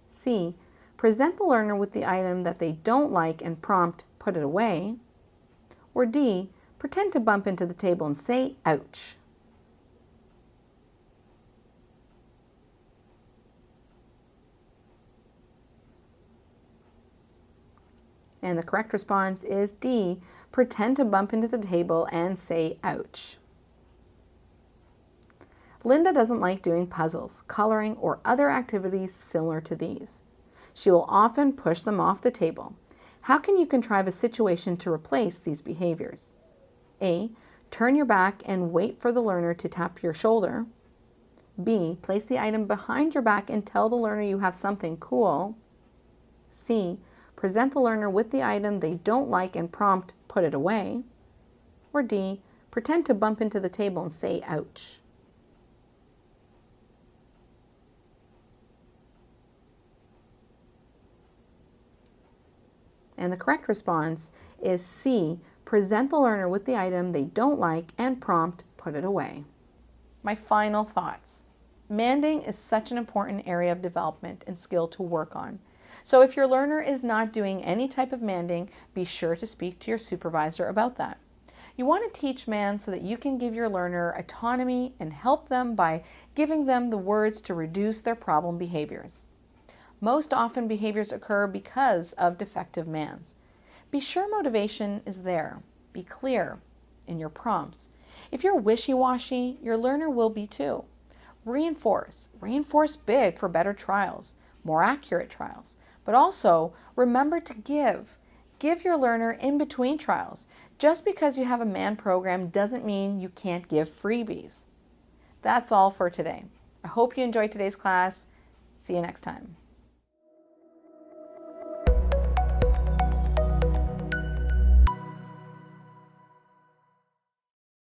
C, present the learner with the item that they don't like and prompt, put it away. Or D, pretend to bump into the table and say, ouch. And the correct response is D, pretend to bump into the table and say, ouch. Linda doesn't like doing puzzles, coloring, or other activities similar to these. She will often push them off the table. How can you contrive a situation to replace these behaviors? A, turn your back and wait for the learner to tap your shoulder. B, place the item behind your back and tell the learner you have something cool. C, present the learner with the item they don't like and prompt, put it away. Or D, pretend to bump into the table and say, ouch. And the correct response is C, present the learner with the item they don't like and prompt, put it away. My final thoughts. Manding is such an important area of development and skill to work on. So if your learner is not doing any type of manding, be sure to speak to your supervisor about that. You want to teach Mand so that you can give your learner autonomy and help them by giving them the words to reduce their problem behaviors. Most often behaviors occur because of defective Mands. Be sure motivation is there. Be clear in your prompts. If you're wishy-washy, your learner will be too. Reinforce big for better trials, more accurate trials. But also remember to give your learner in between trials. Just because you have a Mand program doesn't mean you can't give freebies. That's all for today. I hope you enjoyed today's class. See you next time.